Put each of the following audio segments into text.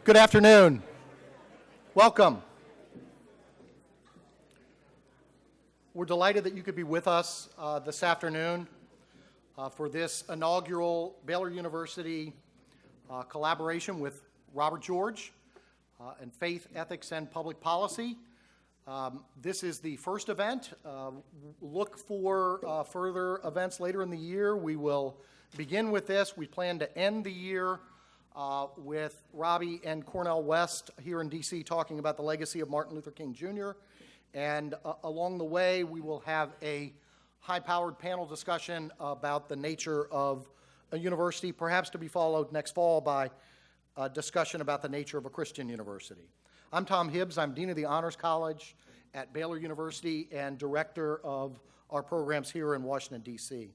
Good afternoon. Welcome. We're delighted that you could be with us this afternoon for this inaugural Baylor University collaboration with Robert George and Faith, Ethics, and Public Policy. This is the first event. Look for further events later in the year. We will begin with this. We plan to end the year with Robbie and Cornel West here in D.C. talking about the legacy of Martin Luther King Jr. And along the way, we will have a high-powered panel discussion about the nature of a university, perhaps to be followed next fall by a discussion about the nature of a Christian university. I'm Tom Hibbs. I'm Dean of the Honors College at Baylor University and Director of our programs here in Washington, D.C.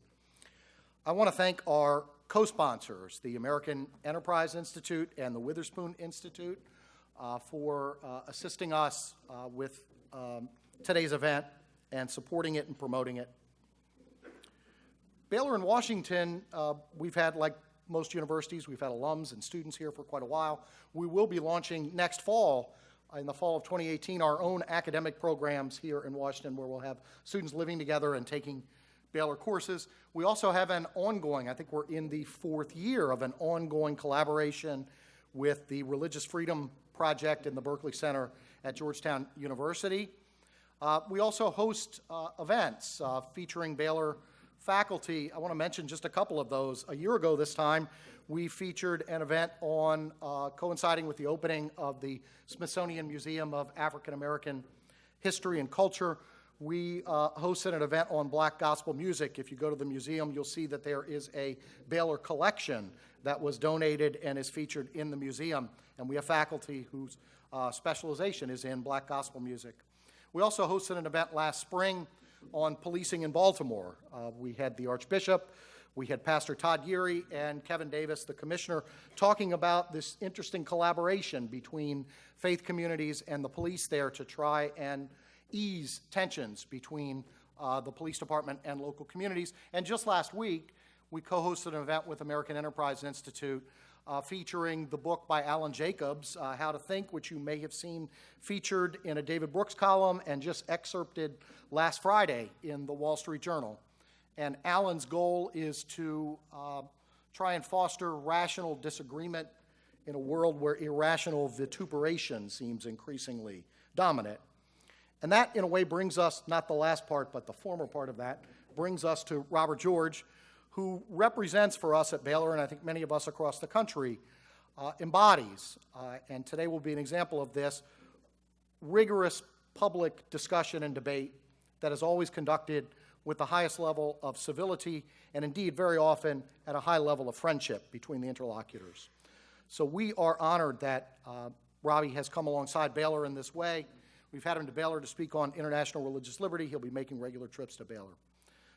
I want to thank our co-sponsors, the American Enterprise Institute and the Witherspoon Institute, for assisting us with today's event and supporting it and promoting it. Baylor in Washington, we've had, like most universities, we've had alums and students here for quite a while. We will be launching next fall, in the fall of 2018, our own academic programs here in Washington where we'll have students living together and taking Baylor courses. We also have an ongoing, I think we're in the fourth year of an ongoing collaboration with the Religious Freedom Project in the Berkeley Center at Georgetown University. We also host events featuring Baylor faculty. I want to mention just a couple of those. A year ago this time, we featured an event on coinciding with the opening of the Smithsonian Museum of African American History and Culture. We hosted an event on black gospel music. If you go to the museum, you'll see that there is a Baylor collection that was donated and is featured in the museum. And we have faculty whose specialization is in black gospel music. We also hosted an event last spring on policing in Baltimore. We had the Archbishop, we had Pastor Todd Geary and Kevin Davis, the commissioner, talking about this interesting collaboration between faith communities and the police there to try and ease tensions between the police department and local communities. And just last week, we co-hosted an event with American Enterprise Institute featuring the book by Alan Jacobs, How to Think, which you may have seen featured in a David Brooks column and just excerpted last Friday in the Wall Street Journal. And Alan's goal is to try and foster rational disagreement in a world where irrational vituperation seems increasingly dominant. And that, in a way, brings us, not the last part, but the former part of that, brings us to Robert George, who represents for us at Baylor, and I think many of us across the country, embodies, and today will be an example of this, rigorous public discussion and debate that is always conducted with the highest level of civility, and indeed, very often, at a high level of friendship between the interlocutors. So we are honored that Robbie has come alongside Baylor in this way. We've had him to Baylor to speak on international religious liberty. He'll be making regular trips to Baylor.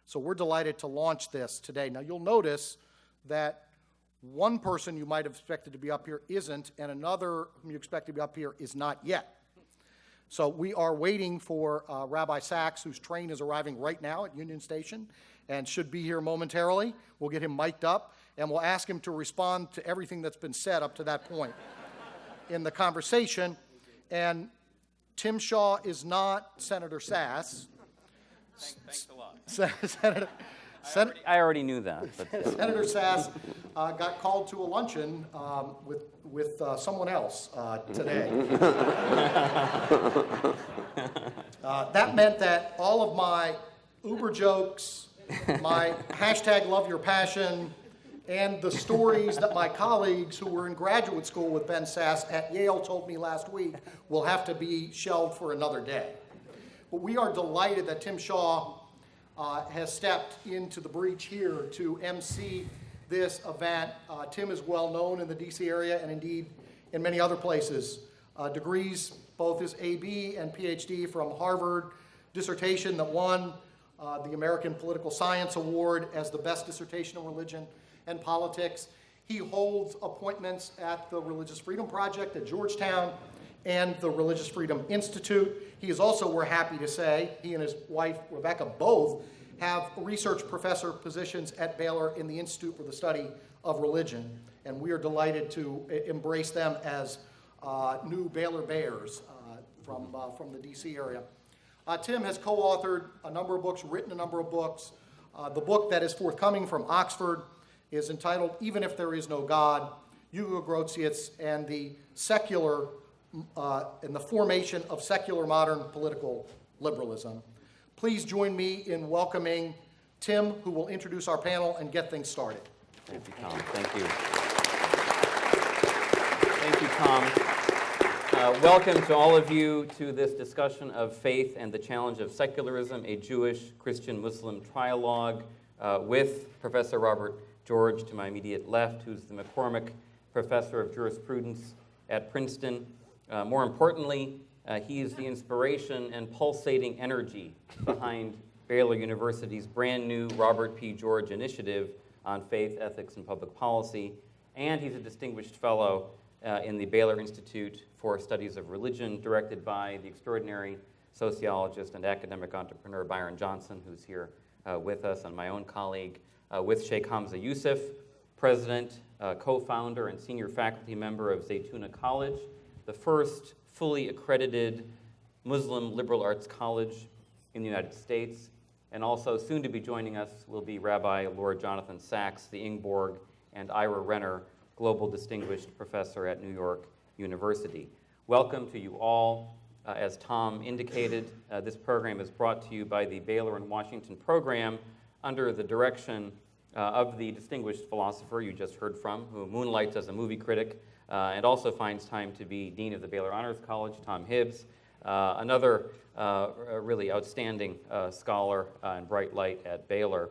So we're delighted to launch this today. Now, you'll notice that one person you might have expected to be up here isn't, and another whom you expect to be up here is not yet. So we are waiting for Rabbi Sacks, whose train is arriving right now at Union Station and should be here momentarily. We'll get him mic'd up, and we'll ask him to respond to everything that's been said up to that point in the conversation. And Tim Shaw is not Senator Sass. Thanks a lot. I already knew that. But Senator Sass got called to a luncheon with someone else today. That meant that all of my Uber jokes, my hashtag love your passion, and the stories that my colleagues who were in graduate school with Ben Sass at Yale told me last week will have to be shelved for another day. But we are delighted that Tim Shaw has stepped into the breach here to MC this event. Tim is well known in the DC area and indeed in many other places. Degrees, both his AB and PhD from Harvard, dissertation that won the American Political Science Award as the best dissertation in religion and politics. He holds appointments at the Religious Freedom Project at Georgetown and the Religious Freedom Institute. He is also, we're happy to say, he and his wife, Rebecca, both have research professor positions at Baylor in the Institute for the Study of Religion. And we are delighted to embrace them as new Baylor Bears from the D.C. area. Tim has co-authored a number of books, written a number of books. The book that is forthcoming from Oxford is entitled Even If There Is No God, Hugo Grotius and the Secular and the Formation of Secular Modern Political Liberalism. Please join me in welcoming Tim, who will introduce our panel and get things started. Thank you, Tom. Thank you. Thank you, Tom. Welcome to all of you to this discussion of faith and the challenge of secularism, a Jewish, Christian, Muslim trialogue with Professor Robert George to my immediate left, who's the McCormick Professor of Jurisprudence at Princeton. More importantly, he is the inspiration and pulsating energy behind Baylor University's brand new Robert P. George Initiative on Faith, Ethics, and Public Policy, and he's a distinguished fellow in the Baylor Institute for Studies of Religion, directed by the extraordinary sociologist and academic entrepreneur Byron Johnson, who's here with us, and my own colleague with Shaykh Hamza Yusuf, president, co-founder, and senior faculty member of Zaytuna College, the first fully accredited Muslim liberal arts college in the United States. And also soon to be joining us will be Rabbi Lord Jonathan Sacks, the Ingeborg and Ira Rennert Global Distinguished Professor at New York University. Welcome to you all. As Tom indicated, this program is brought to you by the Baylor and Washington program under the direction of the distinguished philosopher you just heard from, who moonlights as a movie critic and also finds time to be Dean of the Baylor Honors College, Tom Hibbs, another really outstanding scholar and bright light at Baylor.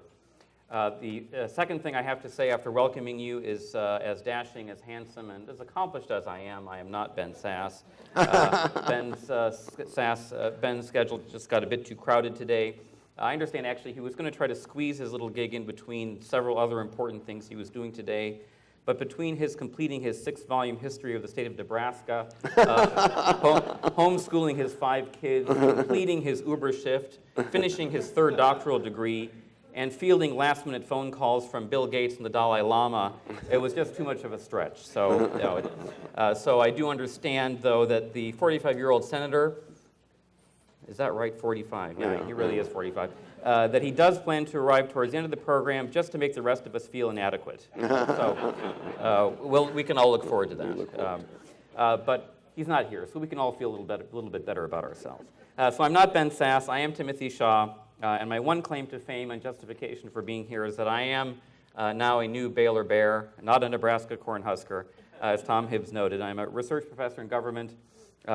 The second thing I have to say after welcoming you is as dashing, as handsome, and as accomplished as I am not Ben Sass. Ben's schedule just got a bit too crowded today. I understand actually he was going to try to squeeze his little gig in between several other important things he was doing today. But between his completing his 6-volume history of the state of Nebraska, homeschooling his 5 kids, completing his Uber shift, finishing his 3rd doctoral degree, and fielding last-minute phone calls from Bill Gates and the Dalai Lama, it was just too much of a stretch. So, so I do understand, though, that the 45-year-old senator, is that right, 45? Yeah, he really is 45. That he does plan to arrive towards the end of the program just to make the rest of us feel inadequate. So we can all look forward to that. But he's not here, so we can all feel a little bit better about ourselves. So I'm not Ben Sass. I am Timothy Shaw. And my one claim to fame and justification for being here is that I am now a new Baylor Bear, not a Nebraska Cornhusker, as Tom Hibbs noted. I'm a research professor in government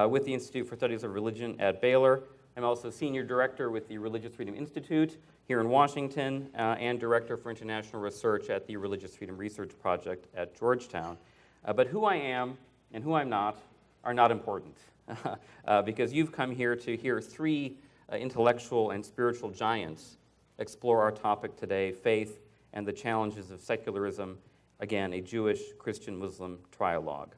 with the Institute for Studies of Religion at Baylor. I'm also senior director with the Religious Freedom Institute here in Washington and director for international research at the Religious Freedom Research Project at Georgetown. But who I am and who I'm not are not important because you've come here to hear 3 intellectual and spiritual giants explore our topic today, faith and the challenges of secularism, again, a Jewish, Christian, Muslim trialogue.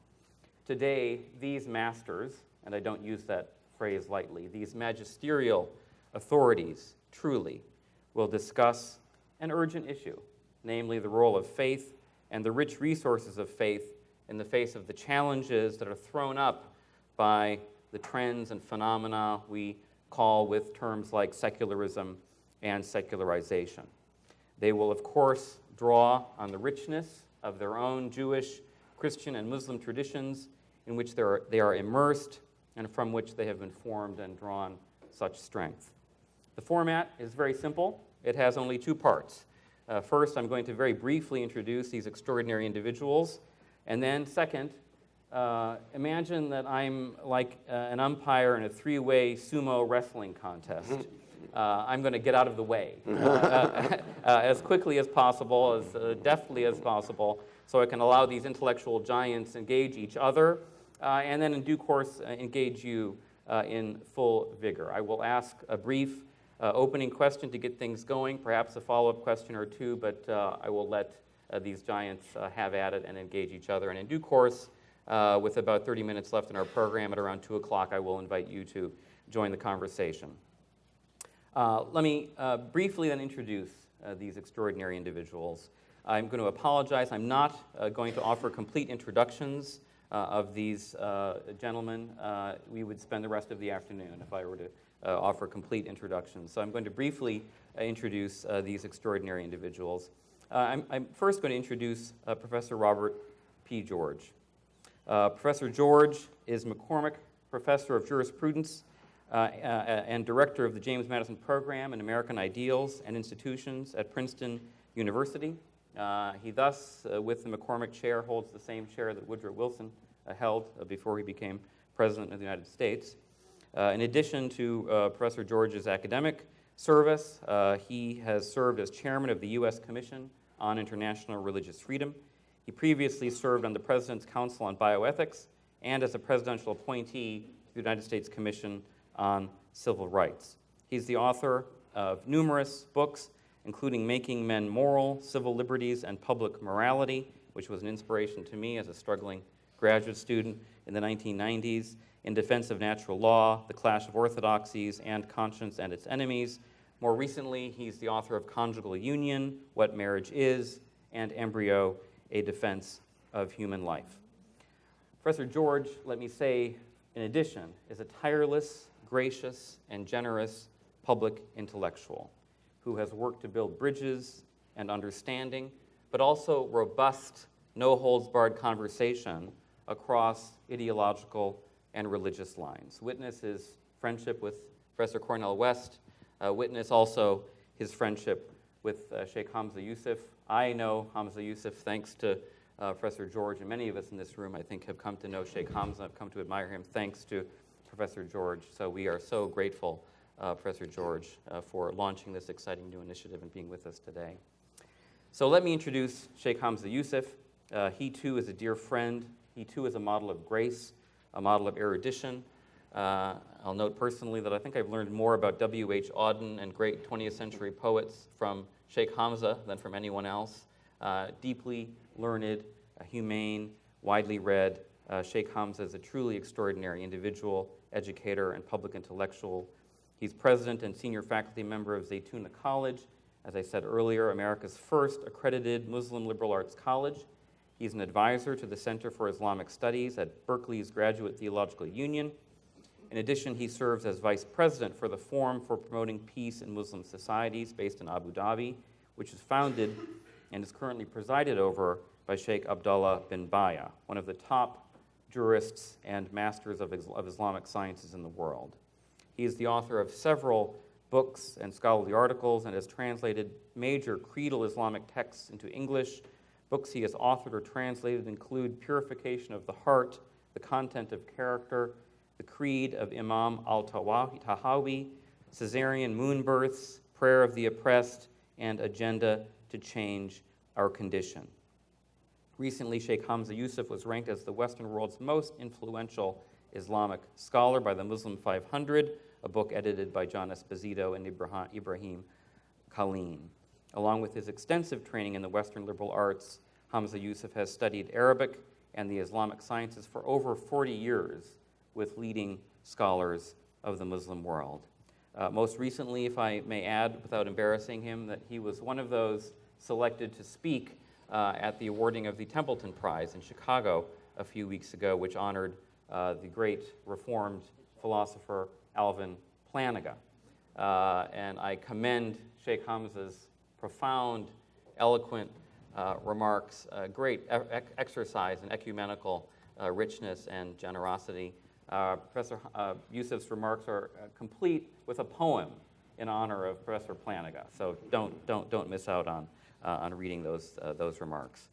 Today, these masters, and I don't use that phrase lightly, these magisterial authorities truly will discuss an urgent issue, namely the role of faith and the rich resources of faith in the face of the challenges that are thrown up by the trends and phenomena we call with terms like secularism and secularization. They will, of course, draw on the richness of their own Jewish, Christian, and Muslim traditions in which they are immersed and from which they have been formed and drawn such strength. The format is very simple. It has only 2 parts. First, I'm going to very briefly introduce these extraordinary individuals, and then second, imagine that I'm like an umpire in a 3-way sumo wrestling contest. I'm going to get out of the way as quickly as possible, as deftly as possible, so I can allow these intellectual giants engage each other, and then in due course engage you in full vigor. I will ask a brief opening question to get things going, perhaps a follow-up question or 2, but I will let these giants have at it and engage each other. And in due course, with about 30 minutes left in our program at around 2 o'clock, I will invite you to join the conversation. Let me briefly then introduce these extraordinary individuals. I'm going to apologize. I'm not going to offer complete introductions of these gentlemen, we would spend the rest of the afternoon if I were to offer complete introductions. So I'm going to briefly introduce these extraordinary individuals. I'm first going to introduce Professor Robert P. George. Professor George is McCormick Professor of Jurisprudence and Director of the James Madison Program in American Ideals and Institutions at Princeton University. He thus, with the McCormick Chair, holds the same chair that Woodrow Wilson held before he became President of the United States. In addition to Professor George's academic service, he has served as Chairman of the U.S. Commission on International Religious Freedom. He previously served on the President's Council on Bioethics and as a presidential appointee to the United States Commission on Civil Rights. He's the author of numerous books, including Making Men Moral, Civil Liberties, and Public Morality, which was an inspiration to me as a struggling graduate student in the 1990s, In Defense of Natural Law, The Clash of Orthodoxies, and Conscience and Its Enemies. More recently, he's the author of Conjugal Union, What Marriage Is, and Embryo, A Defense of Human Life. Professor George, let me say, in addition, is a tireless, gracious, and generous public intellectual who has worked to build bridges and understanding, but also robust, no-holds-barred conversation across ideological and religious lines. Witness his friendship with Professor Cornel West. Witness also his friendship with Shaykh Hamza Yusuf. I know Hamza Yusuf thanks to Professor George, and many of us in this room, I think, have come to know Shaykh Hamza, have come to admire him thanks to Professor George. So we are so grateful, Professor George, for launching this exciting new initiative and being with us today. So let me introduce Shaykh Hamza Yusuf. He too is a dear friend. He too is a model of grace, a model of erudition. I'll note personally that I think I've learned more about W.H. Auden and great 20th century poets from Shaykh Hamza than from anyone else. Deeply learned, humane, widely read. Shaykh Hamza is a truly extraordinary individual, educator, and public intellectual. He's president and senior faculty member of Zaytuna College, as I said earlier, America's first accredited Muslim liberal arts college. He's an advisor to the Center for Islamic Studies at Berkeley's Graduate Theological Union. In addition, he serves as vice president for the Forum for Promoting Peace in Muslim Societies based in Abu Dhabi, which is founded and is currently presided over by Sheikh Abdullah bin Baya, one of the top jurists and masters of Islamic sciences in the world. He is the author of several books and scholarly articles and has translated major creedal Islamic texts into English. Books he has authored or translated include Purification of the Heart, The Content of Character, The Creed of Imam al-Tahawi, Caesarean Moonbirths, Prayer of the Oppressed, and Agenda to Change Our Condition. Recently, Shaykh Hamza Yusuf was ranked as the Western world's most influential Islamic scholar by the Muslim 500, a book edited by John Esposito and Ibrahim Khalin. Along with his extensive training in the Western liberal arts, Hamza Yusuf has studied Arabic and the Islamic sciences for over 40 years with leading scholars of the Muslim world. Most recently, if I may add, without embarrassing him, that he was one of those selected to speak at the awarding of the Templeton Prize in Chicago a few weeks ago, which honored the great Reformed philosopher Alvin Plantinga. And I commend Shaykh Hamza's profound, eloquent remarks, great exercise in ecumenical richness and generosity. Professor Yusuf's remarks are complete with a poem in honor of Professor Plantinga, so don't miss out on reading those remarks.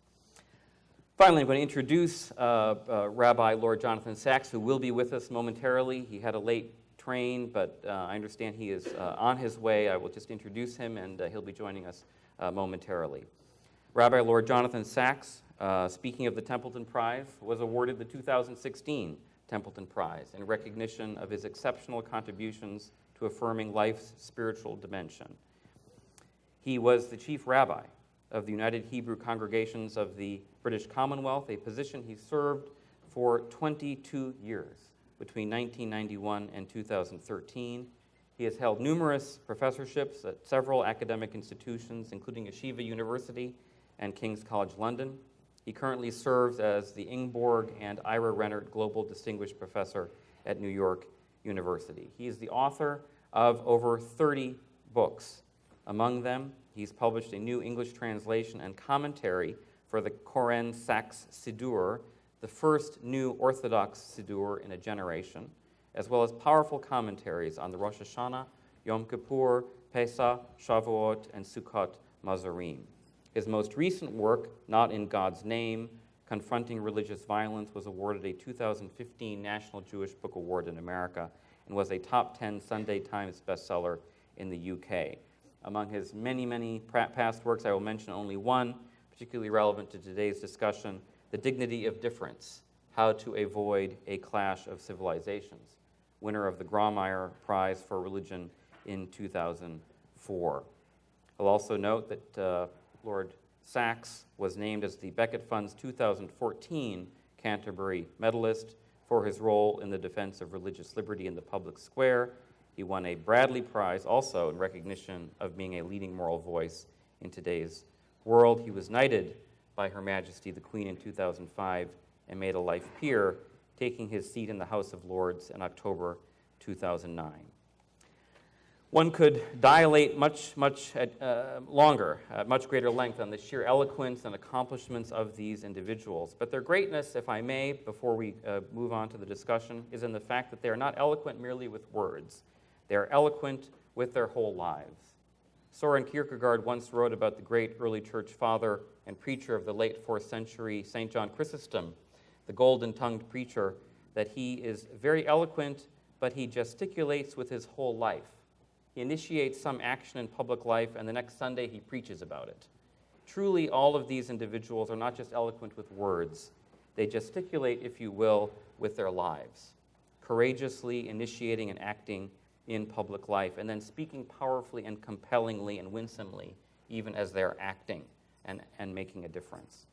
Finally, I'm going to introduce Rabbi Lord Jonathan Sacks, who will be with us momentarily. He had a late train, but I understand he is on his way. I will just introduce him, and he'll be joining us momentarily. Rabbi Lord Jonathan Sacks, speaking of the Templeton Prize, was awarded the 2016 Templeton Prize in recognition of his exceptional contributions to affirming life's spiritual dimension. He was the Chief Rabbi of the United Hebrew Congregations of the British Commonwealth, a position he served for 22 years, between 1991 and 2013. He has held numerous professorships at several academic institutions, including Yeshiva University and King's College London. He currently serves as the Ingeborg and Ira Rennert Global Distinguished Professor at New York University. He is the author of over 30 books. Among them, he's published a new English translation and commentary for the Koren Sacks Siddur, the first new Orthodox Siddur in a generation, as well as powerful commentaries on the Rosh Hashanah, Yom Kippur, Pesach, Shavuot, and Sukkot Mazarim. His most recent work, Not in God's Name, Confronting Religious Violence, was awarded a 2015 National Jewish Book Award in America and was a top 10 Sunday Times bestseller in the UK. Among his many, many past works, I will mention only one, particularly relevant to today's discussion, The Dignity of Difference, How to Avoid a Clash of Civilizations, winner of the Grawemeyer Prize for Religion in 2004. I'll also note that Lord Sacks was named as the Beckett Fund's 2014 Canterbury Medalist for his role in the defense of religious liberty in the public square. He won a Bradley Prize also in recognition of being a leading moral voice in today's world. He was knighted by Her Majesty the Queen in 2005 and made a life peer, taking his seat in the House of Lords in October 2009. One could dilate much longer, at much greater length, on the sheer eloquence and accomplishments of these individuals. But their greatness, if I may, before we move on to the discussion, is in the fact that they are not eloquent merely with words. They are eloquent with their whole lives. Soren Kierkegaard once wrote about the great early church father and preacher of the late 4th century, St. John Chrysostom, the golden-tongued preacher, that he is very eloquent, but he gesticulates with his whole life. He initiates some action in public life, and the next Sunday he preaches about it. Truly, all of these individuals are not just eloquent with words. They gesticulate, if you will, with their lives, courageously initiating and acting in public life, and then speaking powerfully and compellingly and winsomely, even as they're acting and making a difference.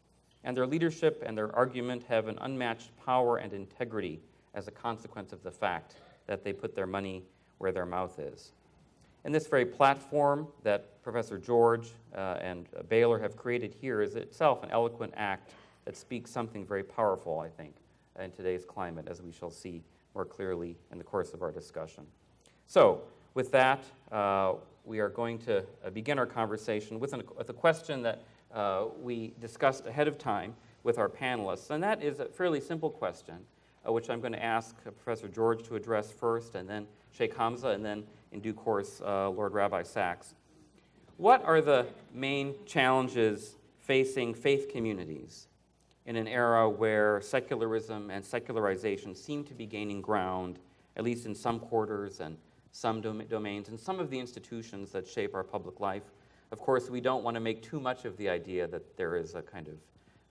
And their leadership and their argument have an unmatched power and integrity as a consequence of the fact that they put their money where their mouth is. And this very platform that Professor George and Baylor have created here is itself an eloquent act that speaks something very powerful, I think, in today's climate, as we shall see more clearly in the course of our discussion. So, with that, we are going to begin our conversation with a question that we discussed ahead of time with our panelists, and that is a fairly simple question, which I'm going to ask Professor George to address first, and then Shaykh Hamza, and then in due course, Lord Rabbi Sacks. What are the main challenges facing faith communities in an era where secularism and secularization seem to be gaining ground, at least in some quarters and some domains, and some of the institutions that shape our public life? Of course, we don't want to make too much of the idea that there is a kind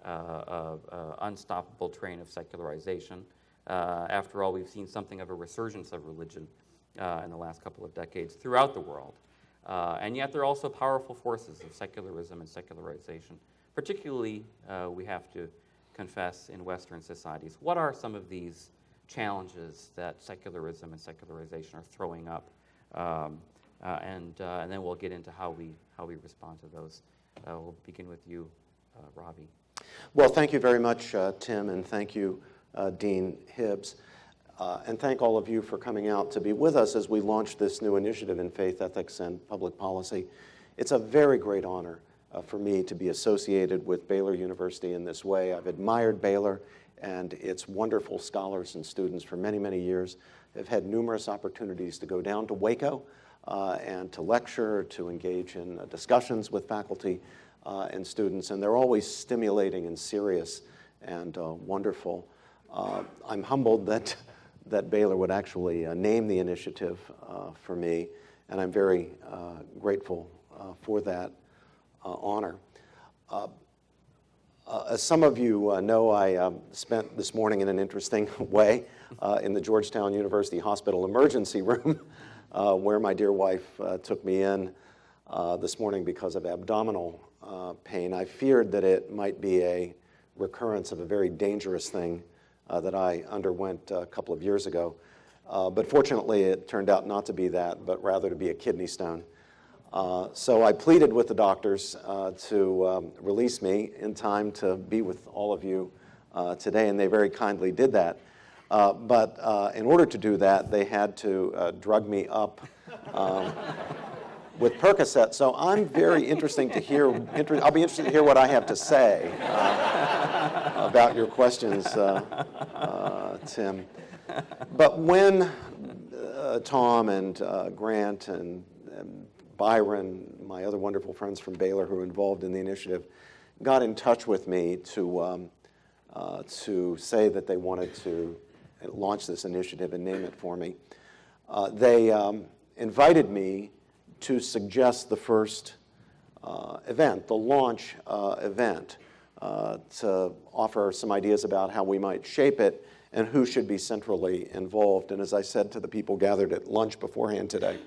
of unstoppable train of secularization. After all, we've seen something of a resurgence of religion in the last couple of decades throughout the world. And yet there are also powerful forces of secularism and secularization, particularly, we have to confess, in Western societies. What are some of these challenges that secularism and secularization are throwing up? And then we'll get into how we respond to those. We'll begin with you, Robbie. Well, thank you very much, Tim, and thank you, Dean Hibbs. And thank all of you for coming out to be with us as we launch this new initiative in faith, ethics, and public policy. It's a very great honor for me to be associated with Baylor University in this way. I've admired Baylor and its wonderful scholars and students for many, many years. I've had numerous opportunities to go down to Waco and to lecture, to engage in discussions with faculty and students, and they're always stimulating and serious and wonderful. I'm humbled that Baylor would actually name the initiative for me, and I'm very grateful for that honor. As some of you know, I spent this morning in an interesting way in the Georgetown University Hospital emergency room, where my dear wife took me in this morning because of abdominal pain. I feared that it might be a recurrence of a very dangerous thing that I underwent a couple of years ago. But fortunately, it turned out not to be that, but rather to be a kidney stone. So I pleaded with the doctors to release me in time to be with all of you today, and they very kindly did that. But in order to do that, they had to drug me up with Percocet. So I'm very interesting to hear. I'll be interested to hear what I have to say about your questions, Tim. But when Tom and Grant and Byron, my other wonderful friends from Baylor who are involved in the initiative, got in touch with me to say that they wanted to launch this initiative and name it for me, they invited me to suggest the first event, the launch event, to offer some ideas about how we might shape it and who should be centrally involved. And as I said to the people gathered at lunch beforehand today,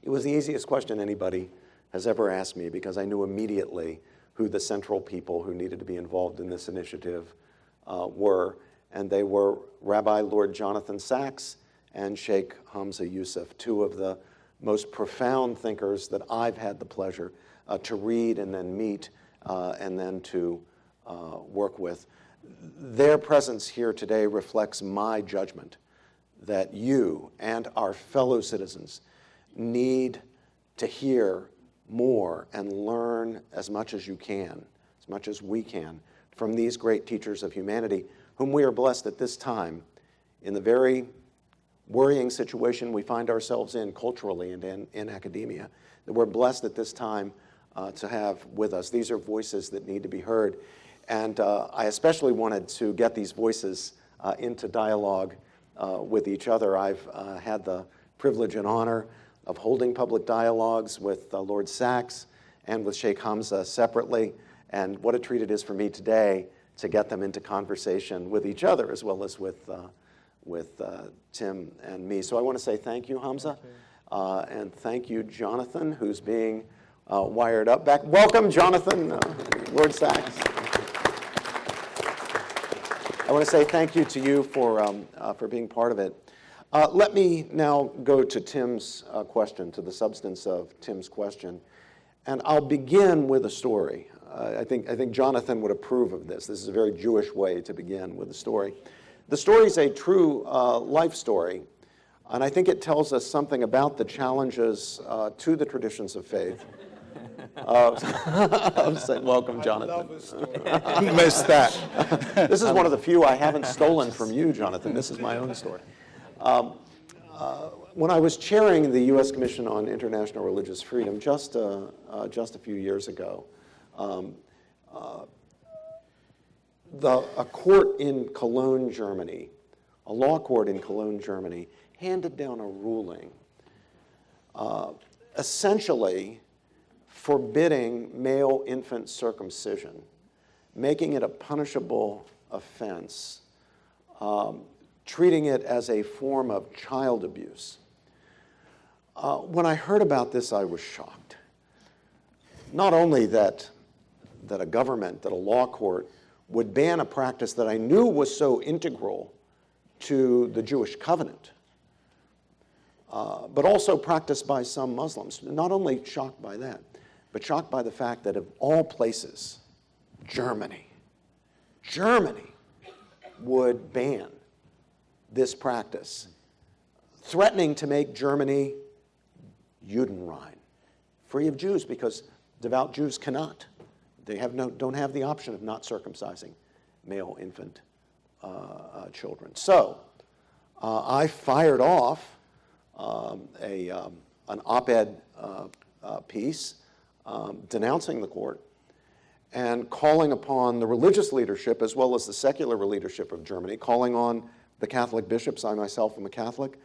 it was the easiest question anybody has ever asked me, because I knew immediately who the central people who needed to be involved in this initiative were. And they were Rabbi Lord Jonathan Sacks and Shaykh Hamza Yusuf, two of the most profound thinkers that I've had the pleasure to read and then meet and then to work with. Their presence here today reflects my judgment that you and our fellow citizens need to hear more and learn as much as you can, as much as we can, from these great teachers of humanity, whom we are blessed at this time, in the very worrying situation we find ourselves in culturally and in academia, that we're blessed at this time to have with us. These are voices that need to be heard. And I especially wanted to get these voices into dialogue with each other. I've had the privilege and honor of holding public dialogues with Lord Sacks and with Shaykh Hamza separately. And what a treat it is for me today to get them into conversation with each other as well as with Tim and me. So I want to say thank you, Hamza. And thank you, Jonathan, who's being wired up back. Welcome, Jonathan, Lord Sacks. I want to say thank you to you for being part of it. Let me now go to Tim's question, to the substance of Tim's question. And I'll begin with a story. I think Jonathan would approve of this. This is a very Jewish way to begin with a story. The story is a true life story, and I think it tells us something about the challenges to the traditions of faith. Welcome, Jonathan. I love this story. Who missed that? This is one of the few I haven't stolen from you, Jonathan. This is my own story. When I was chairing the U.S. Commission on International Religious Freedom just a few years ago, a court in Cologne, Germany, a law court in Cologne, Germany, handed down a ruling essentially forbidding male infant circumcision, making it a punishable offense, treating it as a form of child abuse. When I heard about this, I was shocked. Not only that a government, that a law court would ban a practice that I knew was so integral to the Jewish covenant, but also practiced by some Muslims. Not only shocked by that, but shocked by the fact that of all places, Germany would ban this practice, threatening to make Germany Judenrein, free of Jews, because devout Jews cannot. They don't have the option of not circumcising male infant children. So I fired off an op-ed piece denouncing the court and calling upon the religious leadership as well as the secular leadership of Germany, calling on the Catholic bishops. I myself am a Catholic.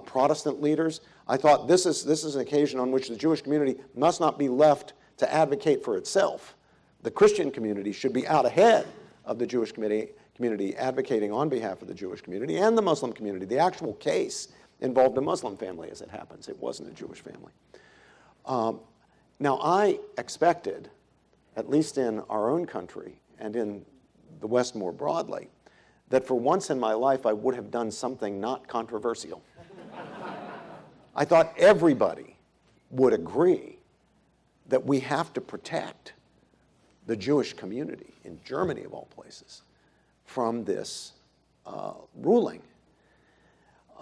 Protestant leaders. I thought this is an occasion on which the Jewish community must not be left to advocate for itself. The Christian community should be out ahead of the Jewish community advocating on behalf of the Jewish community and the Muslim community. The actual case involved a Muslim family, as it happens. It wasn't a Jewish family. Now, I expected, at least in our own country and in the West more broadly, that for once in my life I would have done something not controversial. I thought everybody would agree that we have to protect the Jewish community in Germany, of all places, from this ruling.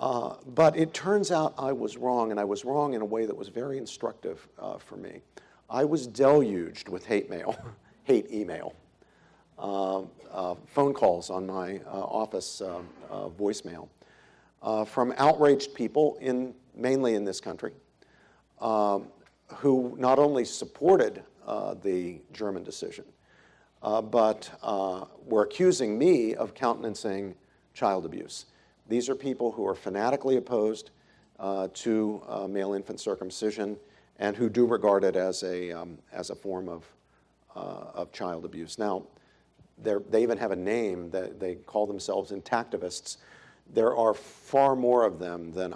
But it turns out I was wrong, and I was wrong in a way that was very instructive for me. I was deluged with hate mail, hate email, phone calls on my office voicemail from outraged people, mainly in this country, who not only supported the German decision, but were accusing me of countenancing child abuse. These are people who are fanatically opposed to male infant circumcision and who do regard it as a form of child abuse. Now, they even have a name that they call themselves intactivists. There are far more of them than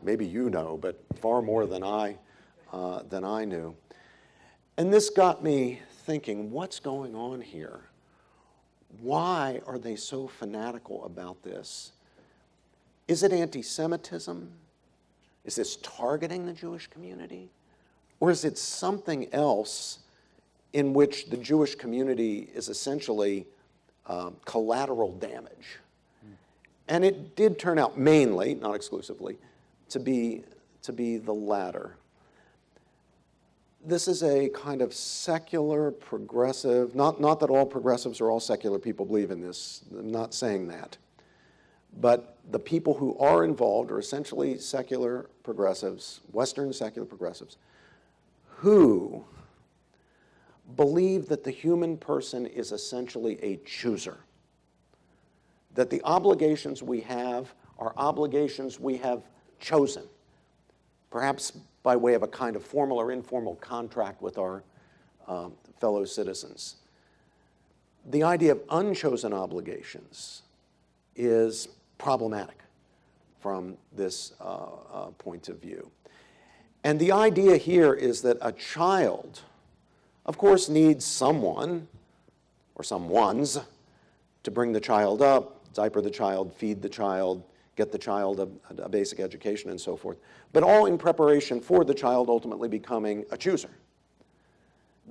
maybe you know, but far more than I knew. And this got me thinking, what's going on here? Why are they so fanatical about this? Is it anti-Semitism? Is this targeting the Jewish community? Or is it something else in which the Jewish community is essentially collateral damage? And it did turn out mainly, not exclusively, to be the latter. This is a kind of secular, progressive, not that all progressives or all secular people believe in this, I'm not saying that. But the people who are involved are essentially secular progressives, Western secular progressives, who believe that the human person is essentially a chooser. That the obligations we have are obligations we have chosen, perhaps by way of a kind of formal or informal contract with our fellow citizens. The idea of unchosen obligations is problematic from this point of view. And the idea here is that a child, of course, needs someone or someones to bring the child up, diaper the child, feed the child, get the child a basic education and so forth, but all in preparation for the child ultimately becoming a chooser.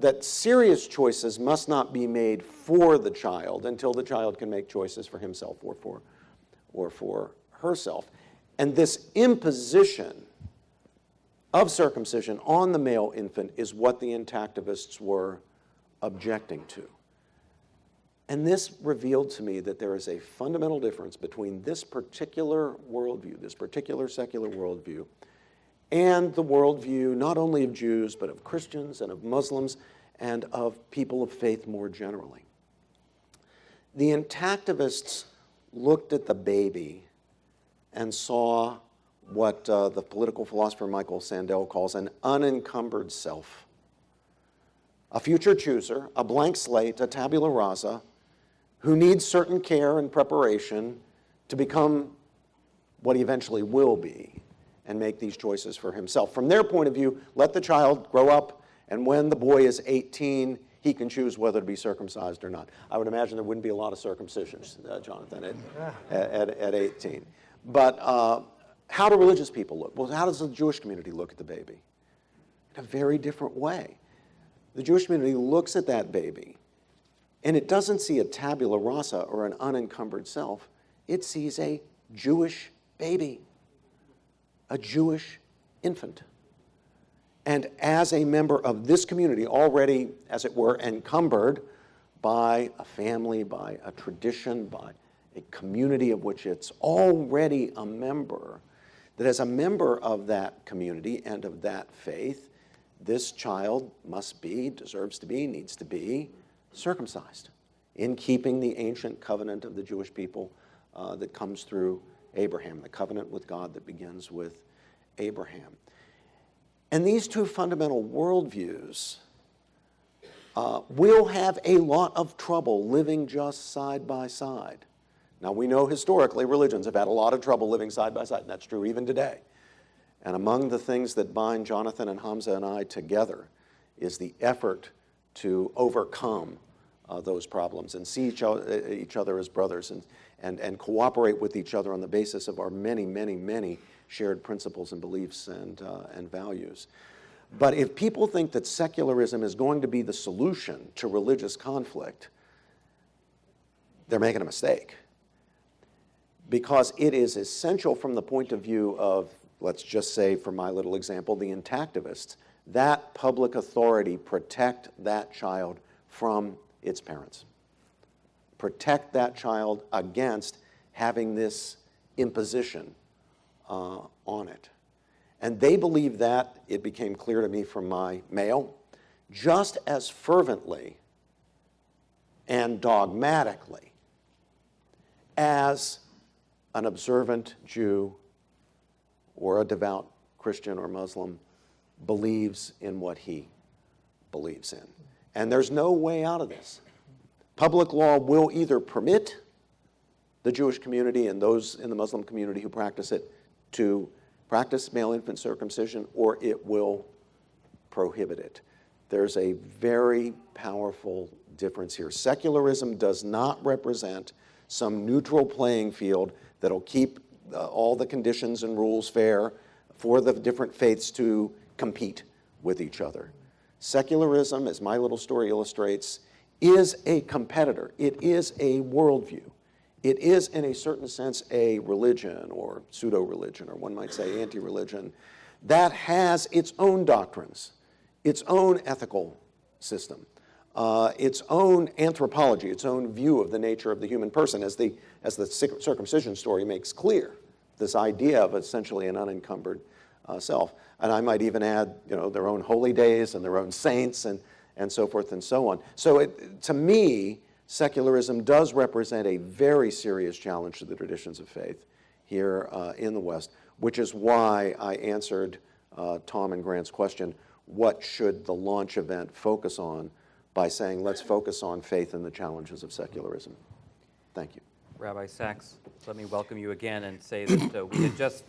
That serious choices must not be made for the child until the child can make choices for himself or for herself. And this imposition of circumcision on the male infant is what the intactivists were objecting to. And this revealed to me that there is a fundamental difference between this particular worldview, this particular secular worldview, and the worldview not only of Jews, but of Christians and of Muslims and of people of faith more generally. The intactivists looked at the baby and saw what the political philosopher Michael Sandel calls an unencumbered self. A future chooser, a blank slate, a tabula rasa, who needs certain care and preparation to become what he eventually will be and make these choices for himself. From their point of view, let the child grow up, and when the boy is 18, he can choose whether to be circumcised or not. I would imagine there wouldn't be a lot of circumcisions, Jonathan, at 18. But how do religious people look? Well, how does the Jewish community look at the baby? In a very different way. The Jewish community looks at that baby, and it doesn't see a tabula rasa or an unencumbered self. It sees a Jewish baby, a Jewish infant. And as a member of this community, already, as it were, encumbered by a family, by a tradition, by a community of which it's already a member, that as a member of that community and of that faith, this child must be, deserves to be, needs to be circumcised in keeping the ancient covenant of the Jewish people that comes through Abraham, the covenant with God that begins with Abraham. And these two fundamental worldviews will have a lot of trouble living just side by side. Now, we know historically religions have had a lot of trouble living side by side, and that's true even today. And among the things that bind Jonathan and Hamza and I together is the effort to overcome those problems and see each other as brothers and cooperate with each other on the basis of our many, many, many shared principles and beliefs and values. But if people think that secularism is going to be the solution to religious conflict, they're making a mistake. Because it is essential from the point of view of, let's just say, for my little example, the intactivists, that public authority protect that child from its parents. Protect that child against having this imposition on it. And they believe that, it became clear to me from my mail, just as fervently and dogmatically as an observant Jew or a devout Christian or Muslim believes in what he believes in. And there's no way out of this. Public law will either permit the Jewish community and those in the Muslim community who practice it to practice male infant circumcision, or it will prohibit it. There's a very powerful difference here. Secularism does not represent some neutral playing field that'll keep all the conditions and rules fair for the different faiths to compete with each other. Secularism, as my little story illustrates, is a competitor. It is a worldview. It is, in a certain sense, a religion or pseudo-religion, or one might say anti-religion, that has its own doctrines, its own ethical system, its own anthropology, its own view of the nature of the human person, as the circumcision story makes clear, this idea of essentially an unencumbered self. And I might even add, their own holy days and their own saints and so forth and so on. So to me, secularism does represent a very serious challenge to the traditions of faith here in the West, which is why I answered Tom and Grant's question, what should the launch event focus on, by saying, let's focus on faith and the challenges of secularism. Thank you. Rabbi Sacks, let me welcome you again and say that we had just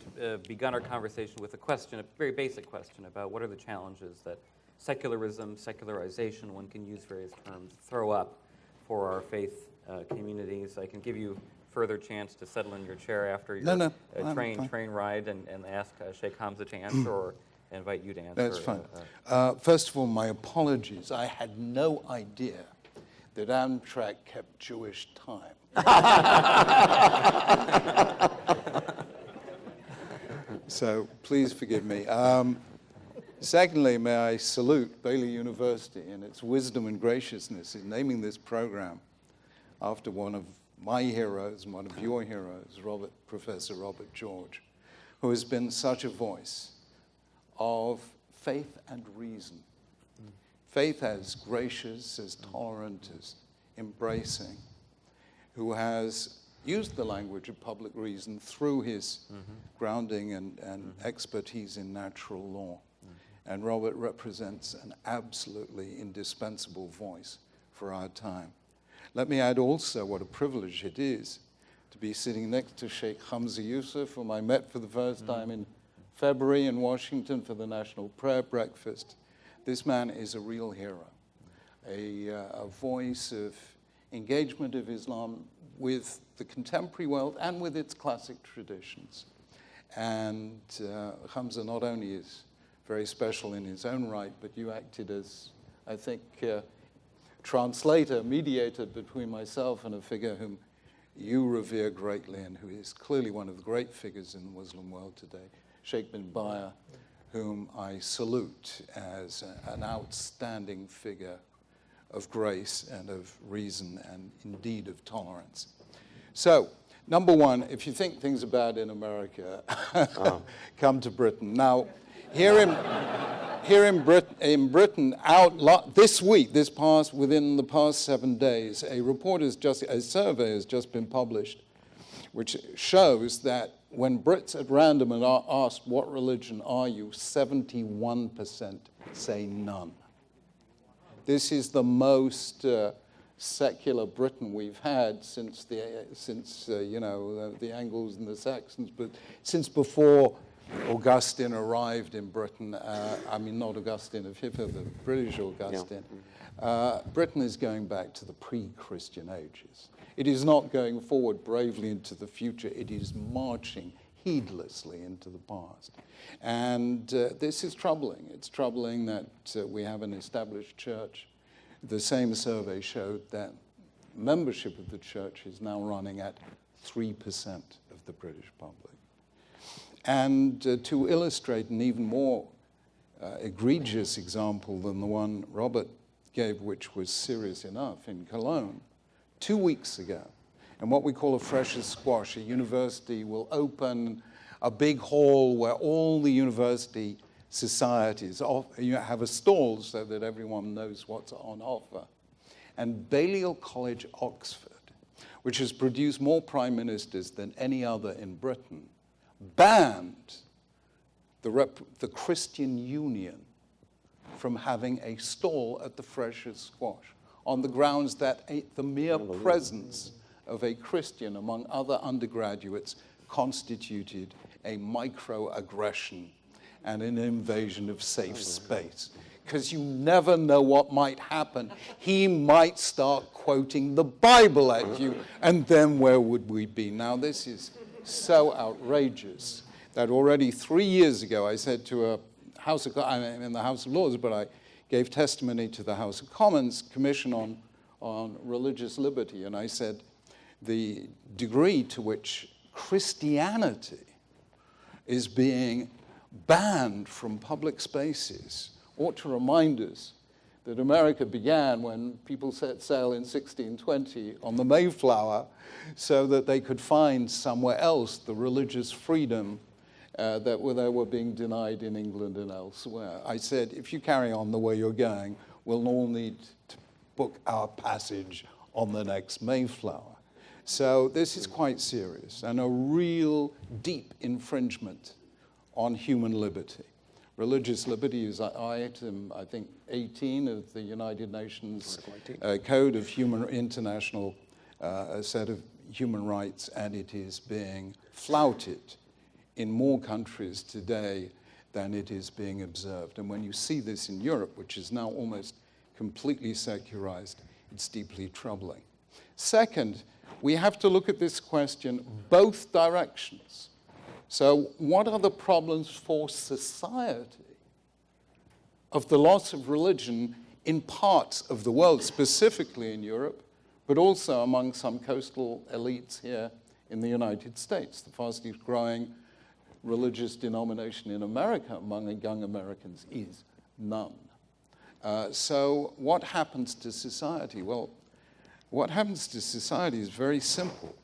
begun our conversation with a question, a very basic question about what are the challenges that secularism, secularization, one can use various terms, throw up for our faith communities. I can give you further chance to settle in your chair after your train ride and ask Shaykh Hamza to answer, or invite you to answer. That's fine. First of all, my apologies. I had no idea that Amtrak kept Jewish time. So please forgive me. Secondly, may I salute Baylor University and its wisdom and graciousness in naming this program after one of my heroes, one of your heroes, Professor Robert George, who has been such a voice of faith and reason. Faith as gracious, as tolerant, as embracing, who has used the language of public reason through his grounding and expertise in natural law. And Robert represents an absolutely indispensable voice for our time. Let me add also what a privilege it is to be sitting next to Shaykh Hamza Yusuf, whom I met for the first time in February in Washington for the National Prayer Breakfast. This man is a real hero, a voice of engagement of Islam with the contemporary world and with its classic traditions. And Hamza not only is very special in his own right, but you acted as, I think, translator, mediator between myself and a figure whom you revere greatly and who is clearly one of the great figures in the Muslim world today, Sheikh bin Bayer, whom I salute as an outstanding figure of grace and of reason and indeed of tolerance. So, number one, if you think things are bad in America, come to Britain. Now, here in Britain, within the past 7 days, a survey has just been published, which shows that when Brits at random are asked, what religion are you, 71% say none. This is the most secular Britain we've had since the Angles and the Saxons, but since before Augustine arrived in Britain. Not Augustine of Hippo, but British Augustine. Yeah. Britain is going back to the pre-Christian ages. It is not going forward bravely into the future. It is marching heedlessly into the past. And this is troubling. It's troubling that we have an established church. The same survey showed that membership of the church is now running at 3% of the British public. And to illustrate an even more egregious example than the one Robert gave, which was serious enough, in Cologne, 2 weeks ago, in what we call a freshers' squash, a university will open a big hall where all the university societies have a stall so that everyone knows what's on offer. And Balliol College, Oxford, which has produced more prime ministers than any other in Britain, banned the Christian Union from having a stall at the freshers' squash on the grounds that the mere presence of a Christian among other undergraduates constituted a microaggression and an invasion of safe space. Because you never know what might happen. He might start quoting the Bible at you, and then where would we be? Now, this is so outrageous that already 3 years ago I said to I'm in the House of Lords, but I gave testimony to the House of Commons Commission on Religious Liberty, and I said the degree to which Christianity is being banned from public spaces ought to remind us that America began when people set sail in 1620 on the Mayflower so that they could find somewhere else the religious freedom that they were being denied in England and elsewhere. I said, if you carry on the way you're going, we'll all need to book our passage on the next Mayflower. So this is quite serious and a real deep infringement on human liberty. Religious liberty is item, I think, 18 of the United Nations Code of International set of human rights, and it is being flouted in more countries today than it is being observed. And when you see this in Europe, which is now almost completely secularized, it's deeply troubling. Second, we have to look at this question both directions. So what are the problems for society of the loss of religion in parts of the world, specifically in Europe, but also among some coastal elites here in the United States? The fastest growing religious denomination in America among young Americans is none. So what happens to society? Well, what happens to society is very simple.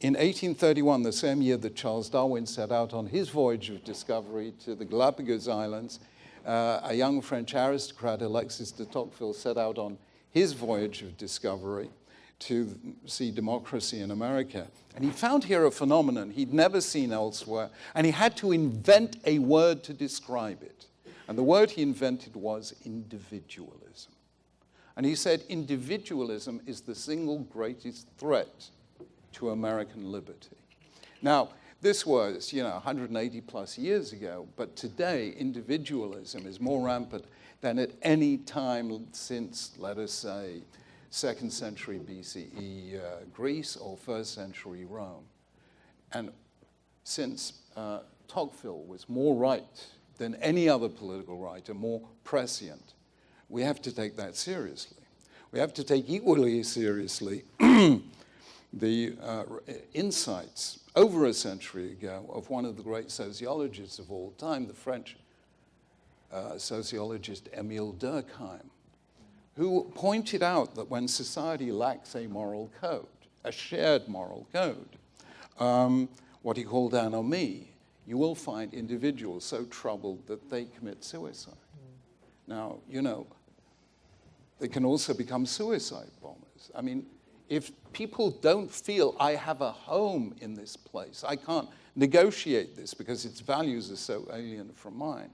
In 1831, the same year that Charles Darwin set out on his voyage of discovery to the Galapagos Islands, a young French aristocrat, Alexis de Tocqueville, set out on his voyage of discovery to see democracy in America. And he found here a phenomenon he'd never seen elsewhere, and he had to invent a word to describe it. And the word he invented was individualism. And he said individualism is the single greatest threat to American liberty. Now, this was, 180 plus years ago, but today individualism is more rampant than at any time since, let us say, 2nd century BCE Greece or 1st century Rome. And since Tocqueville was more right than any other political writer, more prescient, we have to take that seriously. We have to take equally seriously the insights over a century ago of one of the great sociologists of all time, the French sociologist Émile Durkheim, who pointed out that when society lacks a moral code, a shared moral code, what he called anomie, you will find individuals so troubled that they commit suicide. Now, they can also become suicide bombers. I mean, if people don't feel I have a home in this place, I can't negotiate this because its values are so alien from mine,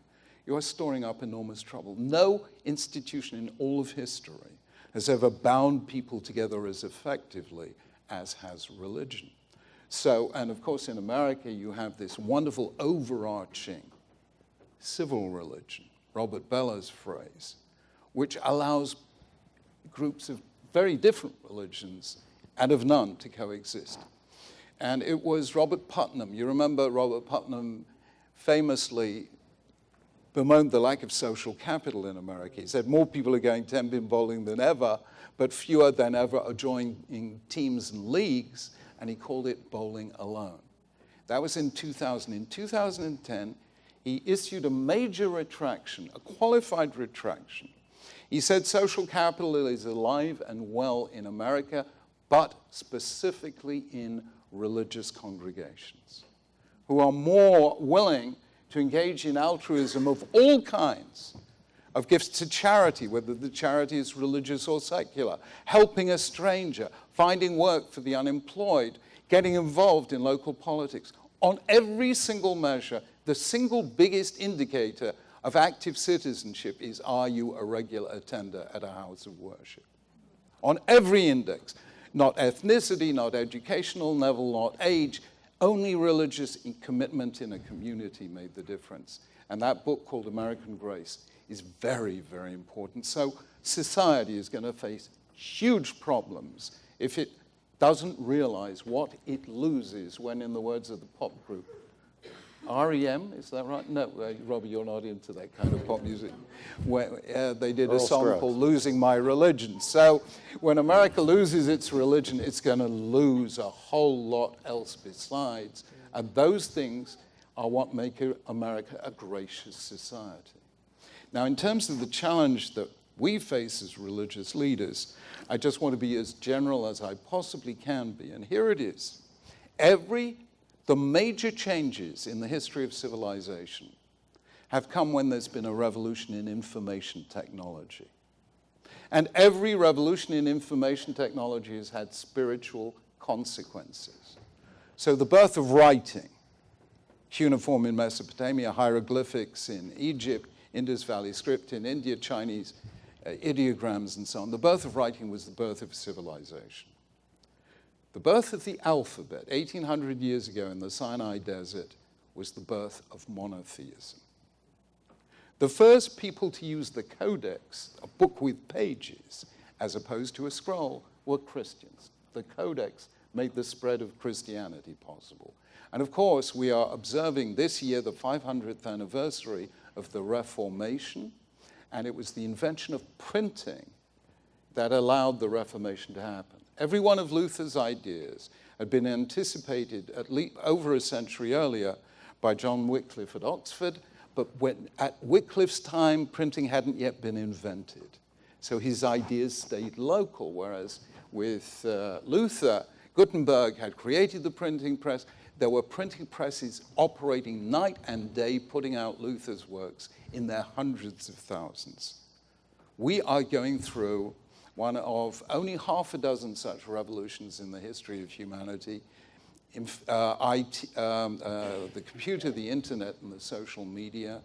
you are storing up enormous trouble. No institution in all of history has ever bound people together as effectively as has religion. So, and of course in America you have this wonderful overarching civil religion, Robert Beller's phrase, which allows groups of very different religions and of none to coexist. And it was Robert Putnam. You remember Robert Putnam famously bemoaned the lack of social capital in America. He said more people are going 10-pin bowling than ever, but fewer than ever are joining teams and leagues, and he called it bowling alone. That was in 2000. In 2010, he issued a major retraction, a qualified retraction. He said social capital is alive and well in America, but specifically in religious congregations, who are more willing to engage in altruism of all kinds, of gifts to charity, whether the charity is religious or secular, helping a stranger, finding work for the unemployed, getting involved in local politics. On every single measure, the single biggest indicator of active citizenship is, are you a regular attender at a house of worship? On every index, not ethnicity, not educational level, not age, only religious commitment in a community made the difference. And that book called American Grace is very, very important. So society is going to face huge problems if it doesn't realize what it loses when, in the words of the pop group, REM, is that right? No, Robbie, you're not into that kind of pop music. Where, they did a song called Losing My Religion. So when America loses its religion, it's going to lose a whole lot else besides. And those things are what make America a gracious society. Now, in terms of the challenge that we face as religious leaders, I just want to be as general as I possibly can be. And here it is. The major changes in the history of civilization have come when there's been a revolution in information technology. And every revolution in information technology has had spiritual consequences. So the birth of writing, cuneiform in Mesopotamia, hieroglyphics in Egypt, Indus Valley script in India, Chinese ideograms and so on. The birth of writing was the birth of civilization. The birth of the alphabet, 1,800 years ago in the Sinai Desert, was the birth of monotheism. The first people to use the codex, a book with pages, as opposed to a scroll, were Christians. The codex made the spread of Christianity possible. And of course, we are observing this year the 500th anniversary of the Reformation, and it was the invention of printing that allowed the Reformation to happen. Every one of Luther's ideas had been anticipated at least over a century earlier by John Wycliffe at Oxford, but at Wycliffe's time, printing hadn't yet been invented. So his ideas stayed local, whereas with Luther, Gutenberg had created the printing press. There were printing presses operating night and day, putting out Luther's works in their hundreds of thousands. We are going through one of only half a dozen such revolutions in the history of humanity. The computer, the internet, and the social media,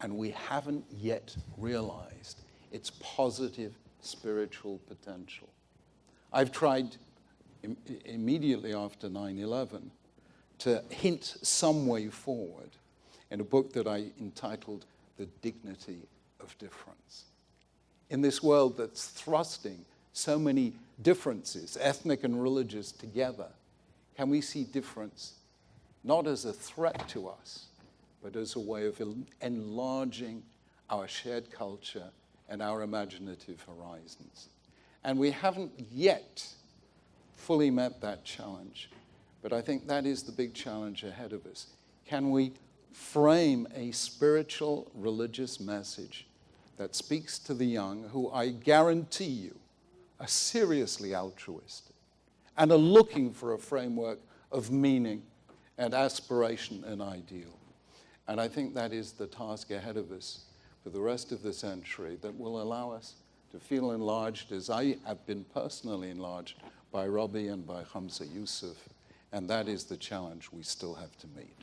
and we haven't yet realized its positive spiritual potential. I've tried immediately after 9/11 to hint some way forward in a book that I entitled The Dignity of Difference. In this world that's thrusting so many differences, ethnic and religious, together, can we see difference not as a threat to us, but as a way of enlarging our shared culture and our imaginative horizons? And we haven't yet fully met that challenge, but I think that is the big challenge ahead of us. Can we frame a spiritual religious message that speaks to the young, who I guarantee you are seriously altruistic and are looking for a framework of meaning and aspiration and ideal? And I think that is the task ahead of us for the rest of the century that will allow us to feel enlarged, as I have been personally enlarged by Rabbi and by Hamza Yusuf, and that is the challenge we still have to meet.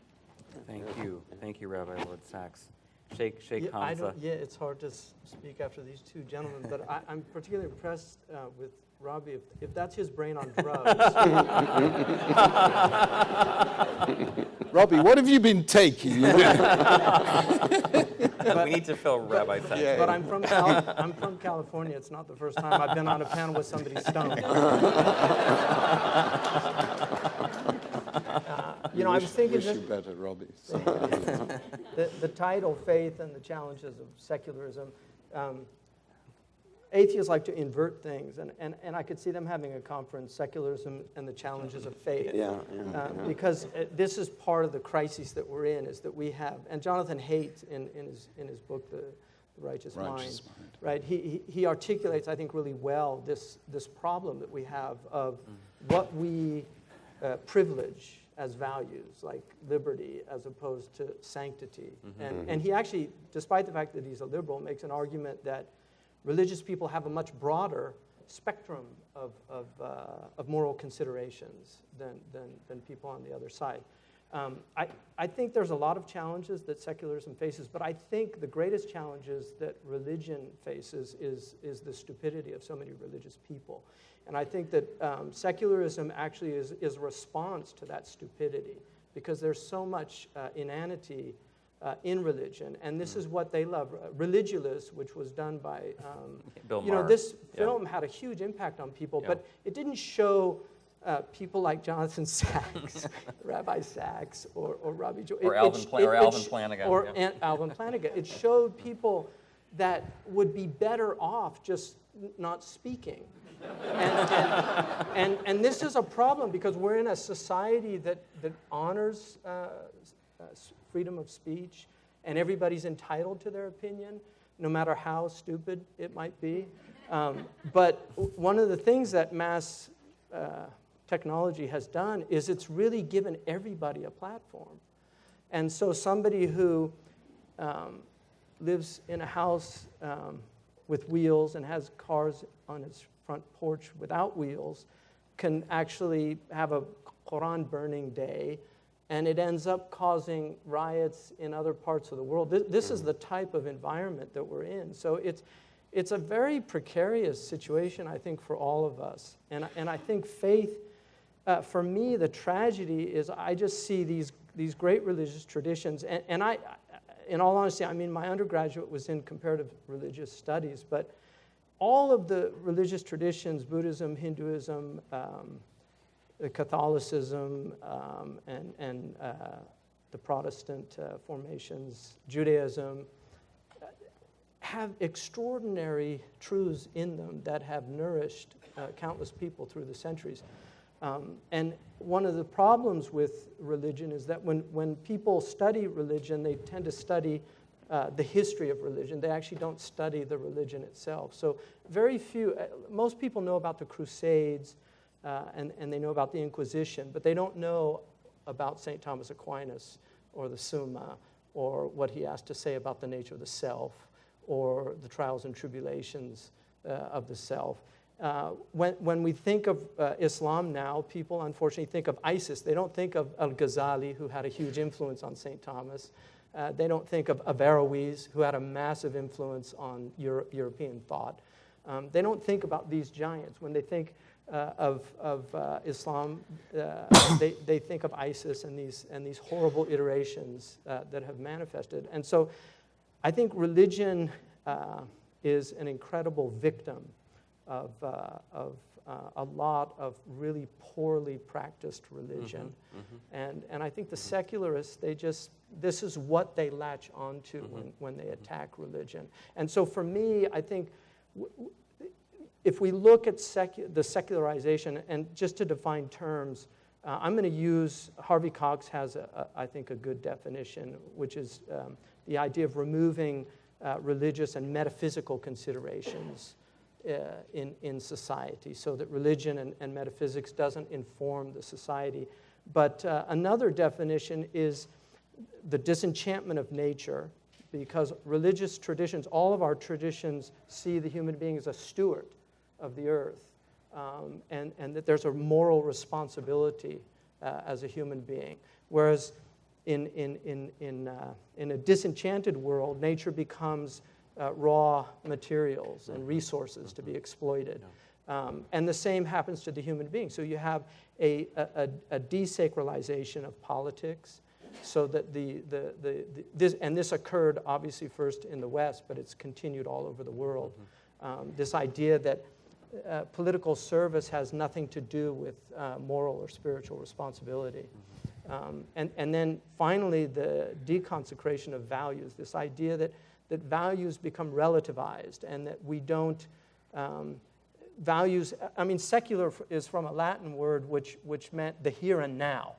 Thank you. Thank you, Rabbi Lord Sacks. Sheikh Hamza. It's hard to speak after these two gentlemen, but I'm particularly impressed with Rabbi, if that's his brain on drugs. Robbie, what have you been taking? We need to fill Rabbi Sacks. Yeah. But I'm from California. It's not the first time I've been on a panel with somebody stoned. You know, I was thinking wish you just better, Robbie. So, the title, Faith and the Challenges of Secularism, atheists like to invert things, and I could see them having a conference, Secularism and the Challenges of Faith. Because this is part of the crisis that we're in, is that we have, and Jonathan Haidt in his book, The Righteous Mind, right? He articulates, I think, really well this problem that we have of what we privilege as values, like liberty, as opposed to sanctity. And he actually, despite the fact that he's a liberal, makes an argument that religious people have a much broader spectrum of moral considerations than people on the other side. I think there's a lot of challenges that secularism faces, but I think the greatest challenges that religion faces is the stupidity of so many religious people. And I think that secularism actually is a response to that stupidity, because there's so much inanity in religion, and this is what they love. Religulous, which was done by, Bill you know, Maher. this film had a huge impact on people, but it didn't show people like Jonathan Sacks, Rabbi Sacks, or Rabbi Alvin Flanagan. Alvin Flanagan. It showed people that would be better off just not speaking. And this is a problem, because we're in a society that honors freedom of speech, and everybody's entitled to their opinion, no matter how stupid it might be. But one of the things that mass technology has done is it's really given everybody a platform. And so somebody who lives in a house with wheels and has cars on its front porch without wheels can actually have a Quran burning day, and it ends up causing riots in other parts of the world. This is the type of environment that we're in. So it's a very precarious situation, I think, for all of us. And I think faith, for me, the tragedy is I just see these great religious traditions. And I, in all honesty, I mean, my undergraduate was in comparative religious studies, but all of the religious traditions, Buddhism, Hinduism, Catholicism, and the Protestant formations, Judaism, have extraordinary truths in them that have nourished countless people through the centuries. And one of the problems with religion is that when people study religion, they tend to study the history of religion. They actually don't study the religion itself. So very few, most people know about the Crusades, and they know about the Inquisition, but they don't know about St. Thomas Aquinas or the Summa, or what he has to say about the nature of the self, or the trials and tribulations of the self. When we think of Islam now, people unfortunately think of ISIS. They don't think of Al-Ghazali, who had a huge influence on St. Thomas. They don't think of Averroes, who had a massive influence on European thought. They don't think about these giants. When they think of Islam, they think of ISIS and these horrible iterations that have manifested. And so I think religion is an incredible victim of a lot of really poorly practiced religion. And I think the secularists, this is what they latch onto when they attack religion. And so for me, I think if we look at the secularization, and just to define terms, I'm going to use, Harvey Cox has, I think, a good definition, which is the idea of removing religious and metaphysical considerations in society, so that religion and metaphysics doesn't inform the society. But another definition is the disenchantment of nature, because religious traditions, all of our traditions, see the human being as a steward of the earth, and that there's a moral responsibility as a human being. Whereas in a disenchanted world, nature becomes raw materials and resources to be exploited. And the same happens to the human being. So you have a desacralization of politics, so that this occurred obviously first in the West, but it's continued all over the world. This idea that political service has nothing to do with moral or spiritual responsibility. And then finally, the deconsecration of values, this idea that values become relativized and that we don't, values, I mean, secular is from a Latin word which meant the here and now.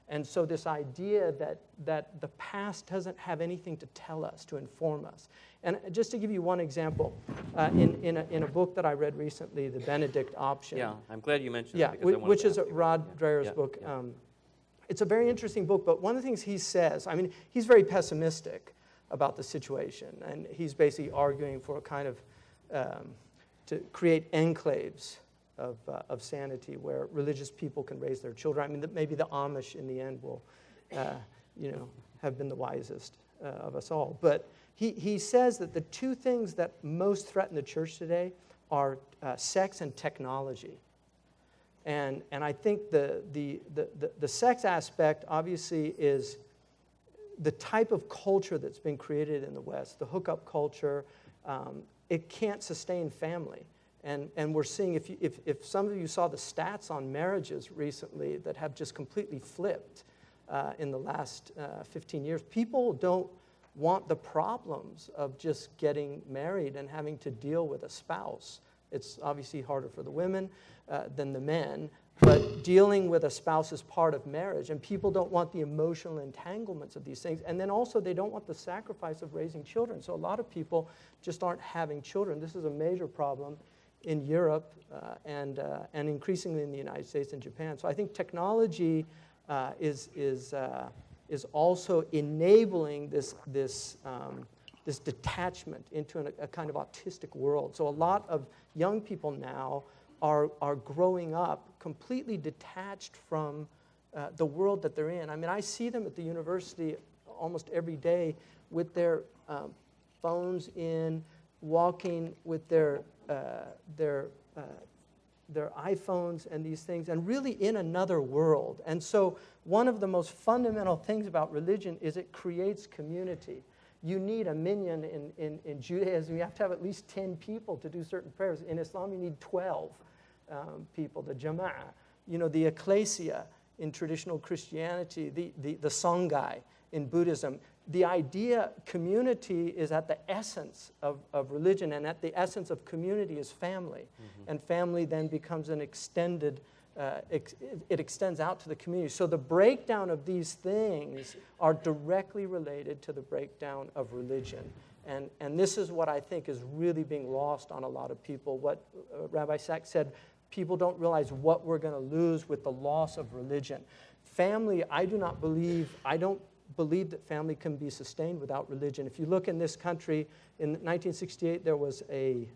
And so this idea that the past doesn't have anything to tell us, to inform us. And just to give you one example, in a book that I read recently, The Benedict Option. Yeah, I'm glad you mentioned Yeah, that. because I wanted which to is ask you about Rod it. Dreher's Yeah, book. yeah. It's a very interesting book, but one of the things he says, I mean, he's very pessimistic about the situation, and he's basically arguing for a kind of, to create enclaves of sanity where religious people can raise their children. I mean, maybe the Amish in the end will, have been the wisest of us all. But he says that the two things that most threaten the church today are sex and technology. And I think the sex aspect obviously is the type of culture that's been created in the West, the hookup culture. It can't sustain family. And we're seeing, if some of you saw the stats on marriages recently that have just completely flipped in the last 15 years, people don't want the problems of just getting married and having to deal with a spouse. It's obviously harder for the women than the men, but dealing with a spouse is part of marriage, and people don't want the emotional entanglements of these things. And then also, they don't want the sacrifice of raising children. So a lot of people just aren't having children. This is a major problem in Europe and increasingly in the United States and Japan. So I think technology is also enabling this detachment into a kind of autistic world. So a lot of young people now are growing up completely detached from the world that they're in. I mean, I see them at the university almost every day with their phones in, walking with their iPhones and these things, and really in another world. And so one of the most fundamental things about religion is it creates community. You need a minyan in Judaism. You have to have at least 10 people to do certain prayers. In Islam, you need 12 people, the jama'ah. The ecclesia in traditional Christianity, the sangai in Buddhism. The idea, community is at the essence of religion, and at the essence of community is family. Mm-hmm. And family then becomes an extended, it extends out to the community. So the breakdown of these things are directly related to the breakdown of religion. And this is what I think is really being lost on a lot of people. What Rabbi Sacks said, people don't realize what we're going to lose with the loss of religion. Family, I don't believe that family can be sustained without religion. If you look in this country, in 1968, there was I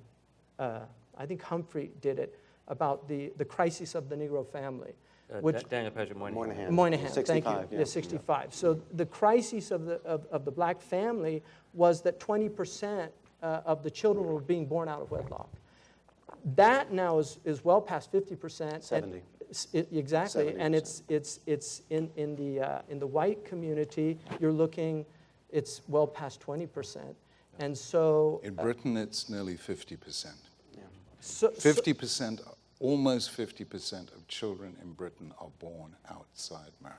think Humphrey did it, about the crisis of the Negro family. Daniel Paget Moynihan. Moynihan, 65, thank you. yeah. 65. So the crisis of the black family was that 20% of the children were being born out of wedlock. That now is well past 50%. 70. Exactly, 70%. and it's in the white community. You're looking, it's well past 20%, and so In Britain, it's nearly 50%. Yeah. 50%, almost 50% of children in Britain are born outside marriage.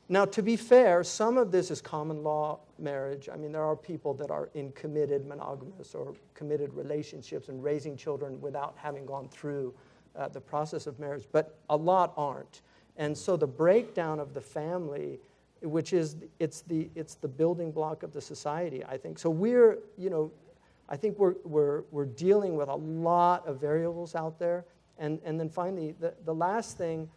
Now, to be fair, some of this is common law marriage. I mean, there are people that are in committed monogamous or committed relationships and raising children without having gone through the process of marriage, but a lot aren't. And so the breakdown of the family, which is, it's the building block of the society, I think. So I think we're dealing with a lot of variables out there. And then finally, the last thing,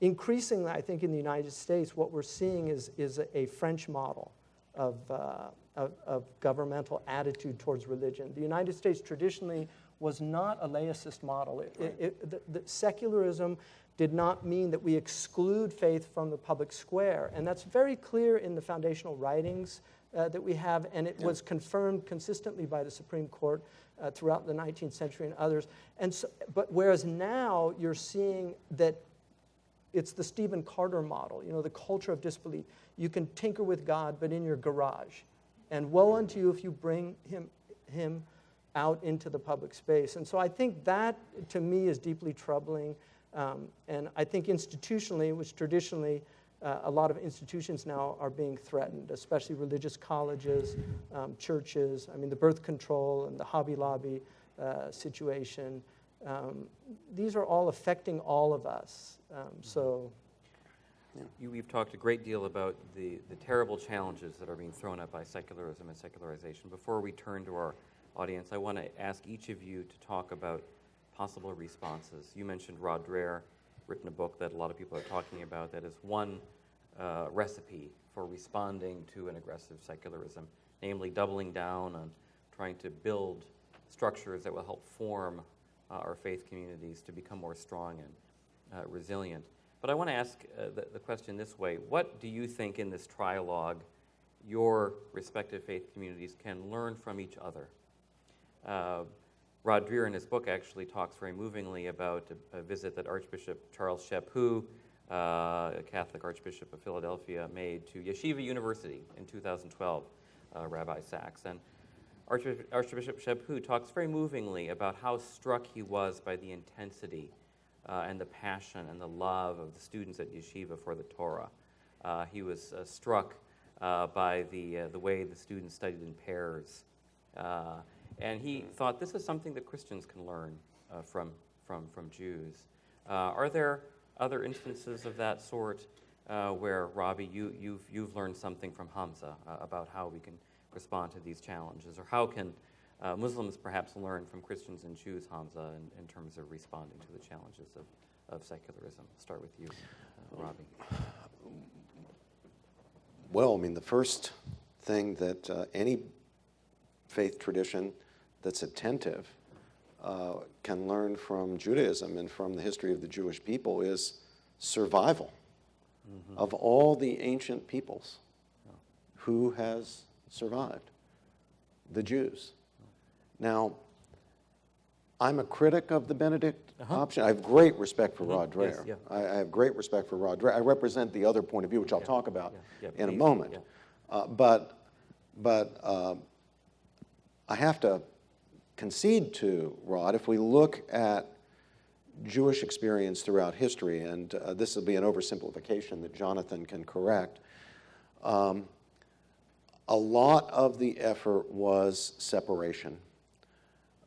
increasingly, I think in the United States, what we're seeing is a French model of governmental attitude towards religion. The United States traditionally was not a laicist model. The secularism did not mean that we exclude faith from the public square. And that's very clear in the foundational writings that we have, and it was confirmed consistently by the Supreme Court throughout the 19th century and others. And so, but whereas now you're seeing that it's the Stephen Carter model, the culture of disbelief. You can tinker with God, but in your garage. And woe unto you if you bring him out into the public space. And so I think that, to me, is deeply troubling. And I think institutionally, which traditionally a lot of institutions now are being threatened, especially religious colleges, churches. I mean, the birth control and the Hobby Lobby situation. These are all affecting all of us. We've talked a great deal about the terrible challenges that are being thrown up by secularism and secularization. Before we turn to our audience, I want to ask each of you to talk about possible responses. You mentioned Rod Dreher, written a book that a lot of people are talking about that is one recipe for responding to an aggressive secularism, namely doubling down on trying to build structures that will help form our faith communities to become more strong and resilient. But I want to ask the question this way. What do you think in this trialogue your respective faith communities can learn from each other? Rod Dreher in his book actually talks very movingly about a visit that Archbishop Charles Chaput, a Catholic Archbishop of Philadelphia, made to Yeshiva University in 2012, Rabbi Sacks. And Archbishop Chaput talks very movingly about how struck he was by the intensity and the passion and the love of the students at Yeshiva for the Torah. He was struck by the way the students studied in pairs. And he thought this is something that Christians can learn from Jews. Are there other instances of that sort where, Rabbi, you've learned something from Hamza about how we can respond to these challenges? Or how can Muslims perhaps learn from Christians and Jews, Hamza, in terms of responding to the challenges of secularism? I'll start with you, Rabbi. Well, I mean, the first thing that any faith tradition that's attentive can learn from Judaism and from the history of the Jewish people is survival. Of all the ancient peoples, who has survived? The Jews. Now, I'm a critic of the Benedict option. I have great respect for Rod Dreher. Yes, yeah. I have great respect for Rod Dreher. I represent the other point of view, which I'll talk about in a moment. But I have to concede to Rod, if we look at Jewish experience throughout history, and this will be an oversimplification that Jonathan can correct, a lot of the effort was separation.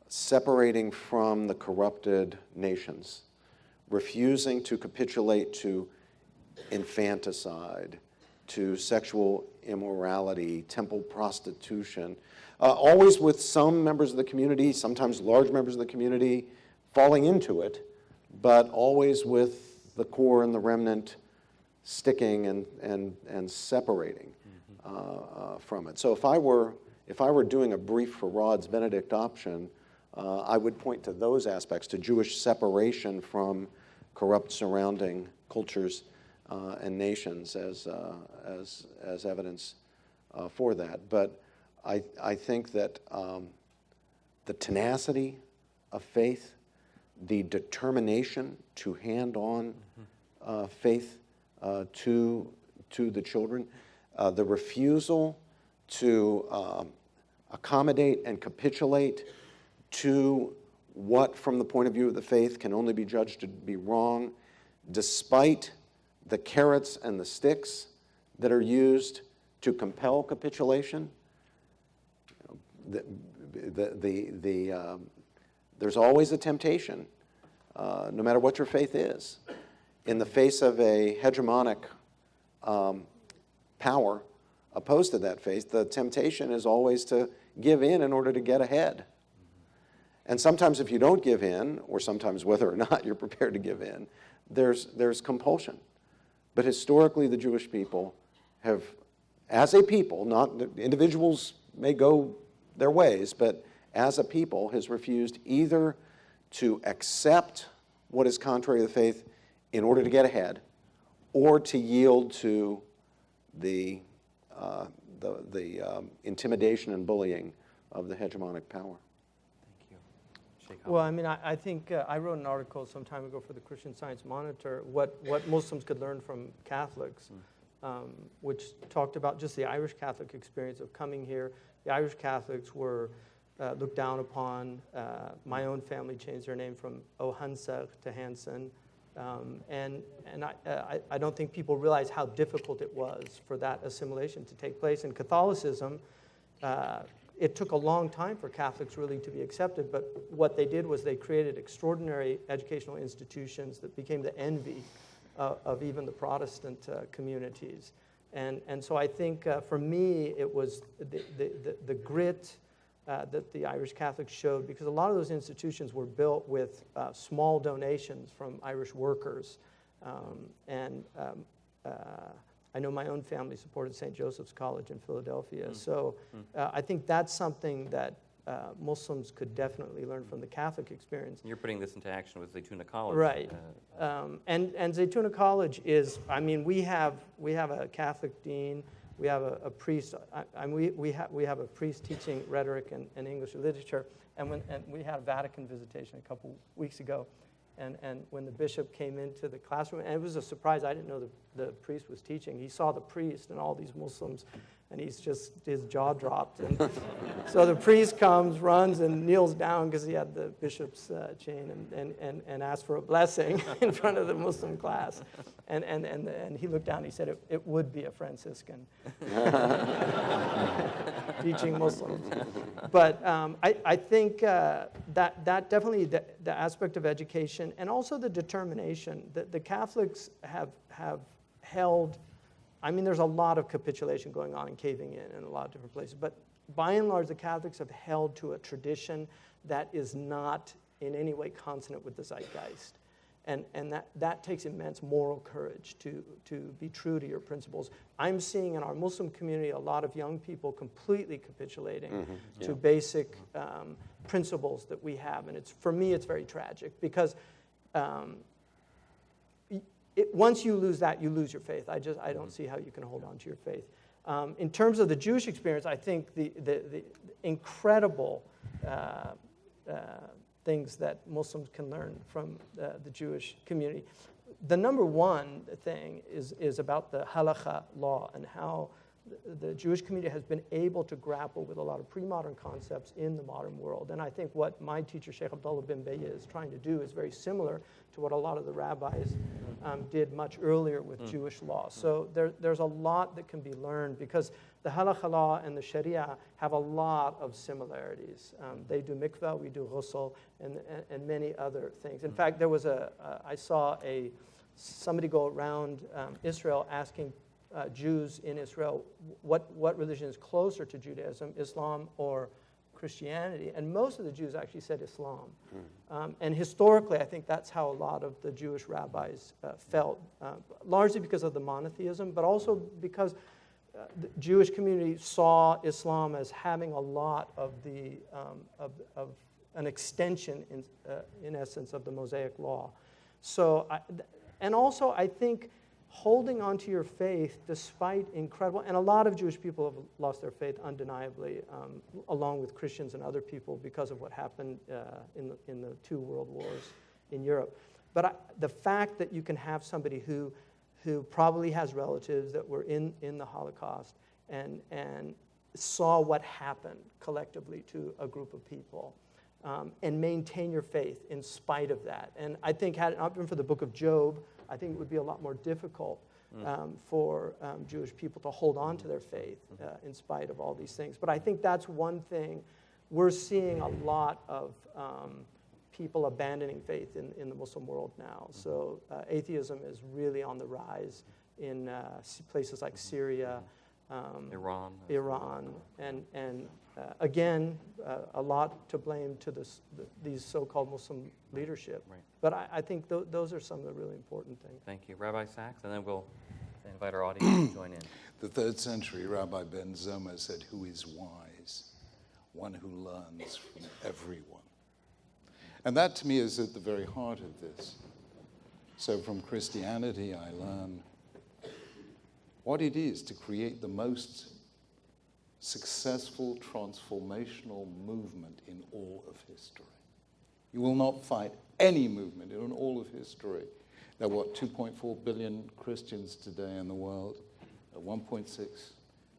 Separating from the corrupted nations, refusing to capitulate to infanticide, to sexual immorality, temple prostitution, always with some members of the community, sometimes large members of the community, falling into it, but always with the core and the remnant sticking and separating from it. So if I were doing a brief for Rod's Benedict option, I would point to those aspects, to Jewish separation from corrupt surrounding cultures and nations as evidence for that. But I think that the tenacity of faith, the determination to hand on faith to the children, the refusal to accommodate and capitulate to what, from the point of view of the faith, can only be judged to be wrong, despite the carrots and the sticks that are used to compel capitulation. There's always a temptation, no matter what your faith is, in the face of a hegemonic power opposed to that faith, the temptation is always to give in order to get ahead. And sometimes if you don't give in, or sometimes whether or not you're prepared to give in, there's compulsion. But historically, the Jewish people have, as a people, not individuals may go their ways, but as a people has refused either to accept what is contrary to the faith in order to get ahead, or to yield to the intimidation and bullying of the hegemonic power. Well, I mean, I think I wrote an article some time ago for the Christian Science Monitor, what Muslims could learn from Catholics, which talked about just the Irish Catholic experience of coming here. The Irish Catholics were looked down upon. My own family changed their name from O'Hansach to Hansen. And I don't think people realize how difficult it was for that assimilation to take place. In Catholicism, it took a long time for Catholics really to be accepted, but what they did was they created extraordinary educational institutions that became the envy of even the Protestant communities. And so I think for me, it was the grit that the Irish Catholics showed, because a lot of those institutions were built with small donations from Irish workers. I know my own family supported St. Joseph's College in Philadelphia. So I think that's something that Muslims could definitely learn from the Catholic experience. You're putting this into action with Zaytuna College. Right. And Zaytuna College is, I mean, we have a Catholic dean, we have a priest, we have a priest teaching rhetoric and English literature, and we had a Vatican visitation a couple weeks ago, and when the bishop came into the classroom, and it was a surprise, I didn't know the priest was teaching. He saw the priest and all these Muslims, and his jaw dropped. And so the priest comes, runs, and kneels down because he had the bishop's chain, and asked for a blessing in front of the Muslim class. And he looked down and he said, it would be a Franciscan teaching Muslims. But I think that definitely the aspect of education, and also the determination that the Catholics have held. I mean, there's a lot of capitulation going on and caving in a lot of different places, but by and large, the Catholics have held to a tradition that is not in any way consonant with the zeitgeist. And that takes immense moral courage to be true to your principles. I'm seeing in our Muslim community a lot of young people completely capitulating to basic principles that we have. And for me, it's very tragic, because once you lose that, you lose your faith. I don't see how you can hold on to your faith. In terms of the Jewish experience, I think the incredible things that Muslims can learn from the Jewish community. The number one thing is about the halakha law, and how the Jewish community has been able to grapple with a lot of pre-modern concepts in the modern world. And I think what my teacher, Sheikh Abdullah bin Bayya, is trying to do is very similar to what a lot of the rabbis did much earlier with Jewish law. So there's a lot that can be learned, because the halakha law and the sharia have a lot of similarities. They do mikvah, we do ghusl, and many other things. In fact, there was I saw somebody go around Israel asking Jews in Israel what religion is closer to Judaism, Islam or Christianity, and most of the Jews actually said Islam. And historically, I think that's how a lot of the Jewish rabbis felt, largely because of the monotheism, but also because the Jewish community saw Islam as having a lot of of an extension, in essence, of the Mosaic law. So, and also I think holding on to your faith despite incredible, and a lot of Jewish people have lost their faith undeniably, along with Christians and other people, because of what happened in the 2 world wars in Europe. But the fact that you can have somebody who probably has relatives that were in the Holocaust and saw what happened collectively to a group of people, and maintain your faith in spite of that. And I think had it not been for the book of Job, I think it would be a lot more difficult for Jewish people to hold on to their faith in spite of all these things. But I think that's one thing. We're seeing a lot of people abandoning faith in the Muslim world now. So atheism is really on the rise in places like Syria, Iran, and again, a lot to blame to these so-called Muslim leadership. Right. But I think those are some of the really important things. Thank you. Rabbi Sacks, and then we'll invite our audience to join in. The 3rd century Rabbi Ben Zoma said, "Who is wise? One who learns from everyone." And that, to me, is at the very heart of this. So from Christianity, I learn what it is to create the most successful transformational movement in all of history. You will not find any movement in all of history. There are, 2.4 billion Christians today in the world, 1.6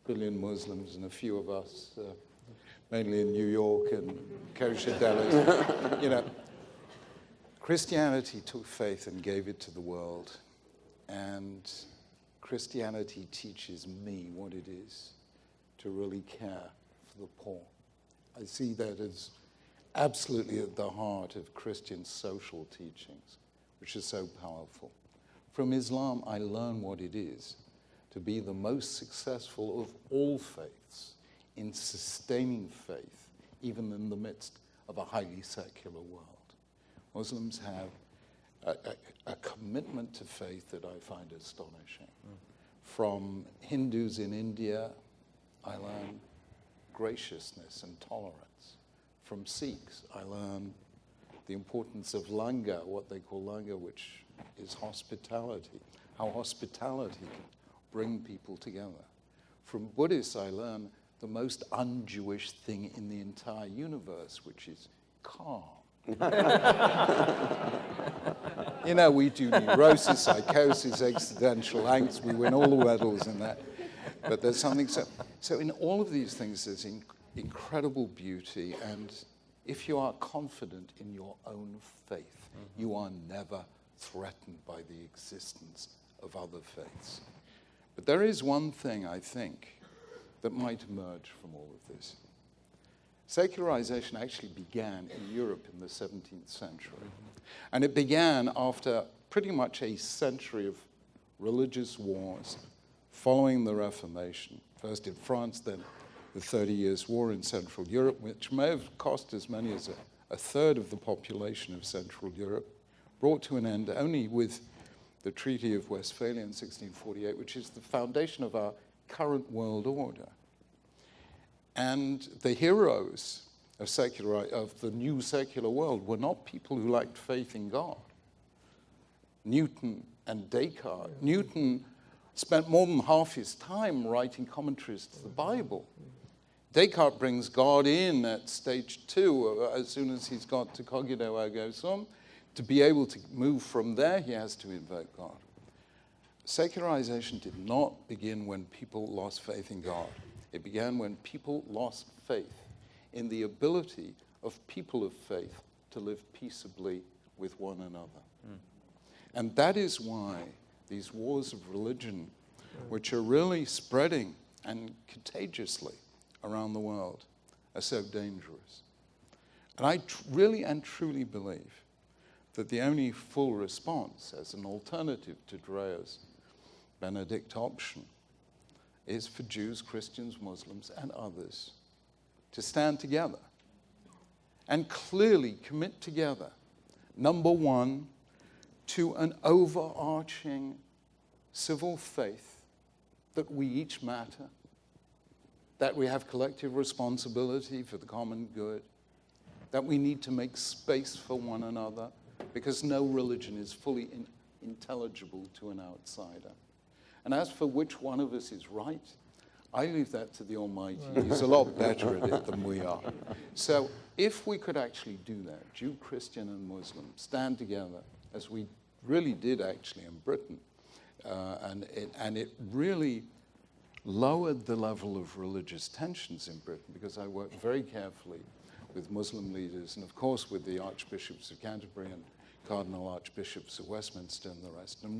billion Muslims, and a few of us, mainly in New York and kosher delis. Christianity took faith and gave it to the world, and Christianity teaches me what it is to really care for the poor. I see that as absolutely at the heart of Christian social teachings, which is so powerful. From Islam, I learn what it is to be the most successful of all faiths in sustaining faith, even in the midst of a highly secular world. Muslims have a commitment to faith that I find astonishing. From Hindus in India, I learn graciousness and tolerance. From Sikhs, I learn the importance of langar, what they call langar, which is hospitality, how hospitality can bring people together. From Buddhists, I learn the most un-Jewish thing in the entire universe, which is calm. You know, we do neurosis, psychosis, existential angst, we win all the medals in that. But there's something, so in all of these things, there's incredible beauty, and if you are confident in your own faith, you are never threatened by the existence of other faiths. But there is one thing, I think, that might emerge from all of this. Secularization actually began in Europe in the 17th century. And it began after pretty much a century of religious wars following the Reformation, first in France, then the 30 Years' War in Central Europe, which may have cost as many as a third of the population of Central Europe, brought to an end only with the Treaty of Westphalia in 1648, which is the foundation of our current world order. And the heroes of the new secular world were not people who lacked faith in God. Newton and Descartes. Newton spent more than half his time writing commentaries to the Bible. Descartes brings God in at stage 2, as soon as he's got to cogito ergo sum. To be able to move from there, he has to invoke God. Secularization did not begin when people lost faith in God. It began when people lost faith in the ability of people of faith to live peaceably with one another. And that is why these wars of religion, which are really spreading and contagiously around the world, are so dangerous. And I really and truly believe that the only full response as an alternative to Dreher's Benedict option is for Jews, Christians, Muslims, and others to stand together and clearly commit together, number one, to an overarching civil faith that we each matter, that we have collective responsibility for the common good, that we need to make space for one another, because no religion is fully intelligible to an outsider. And as for which one of us is right, I leave that to the Almighty. He's a lot better at it than we are. So if we could actually do that, Jew, Christian, and Muslim, stand together, as we really did actually in Britain, and it really lowered the level of religious tensions in Britain, because I worked very carefully with Muslim leaders, and of course with the Archbishops of Canterbury and Cardinal Archbishops of Westminster and the rest. And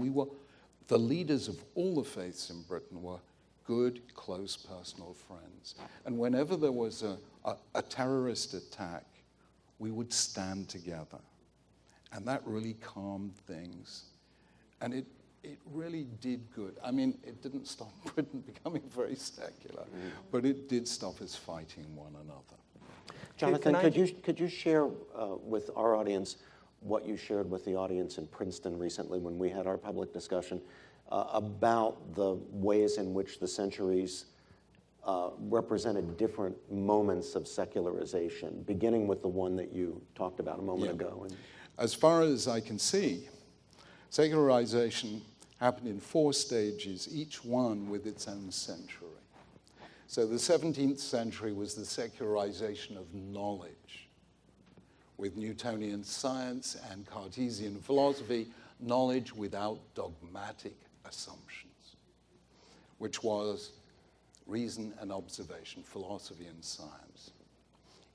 the leaders of all the faiths in Britain were good, close, personal friends. And whenever there was a terrorist attack, we would stand together. And that really calmed things. And it really did good. I mean, it didn't stop Britain becoming very secular, but it did stop us fighting one another. Jonathan, could you share with our audience what you shared with the audience in Princeton recently when we had our public discussion about the ways in which the centuries represented different moments of secularization, beginning with the one that you talked about a moment ago? As far as I can see, secularization happened in 4 stages, each one with its own century. So the 17th century was the secularization of knowledge, with Newtonian science and Cartesian philosophy, knowledge without dogmatic assumptions, which was reason and observation, philosophy and science.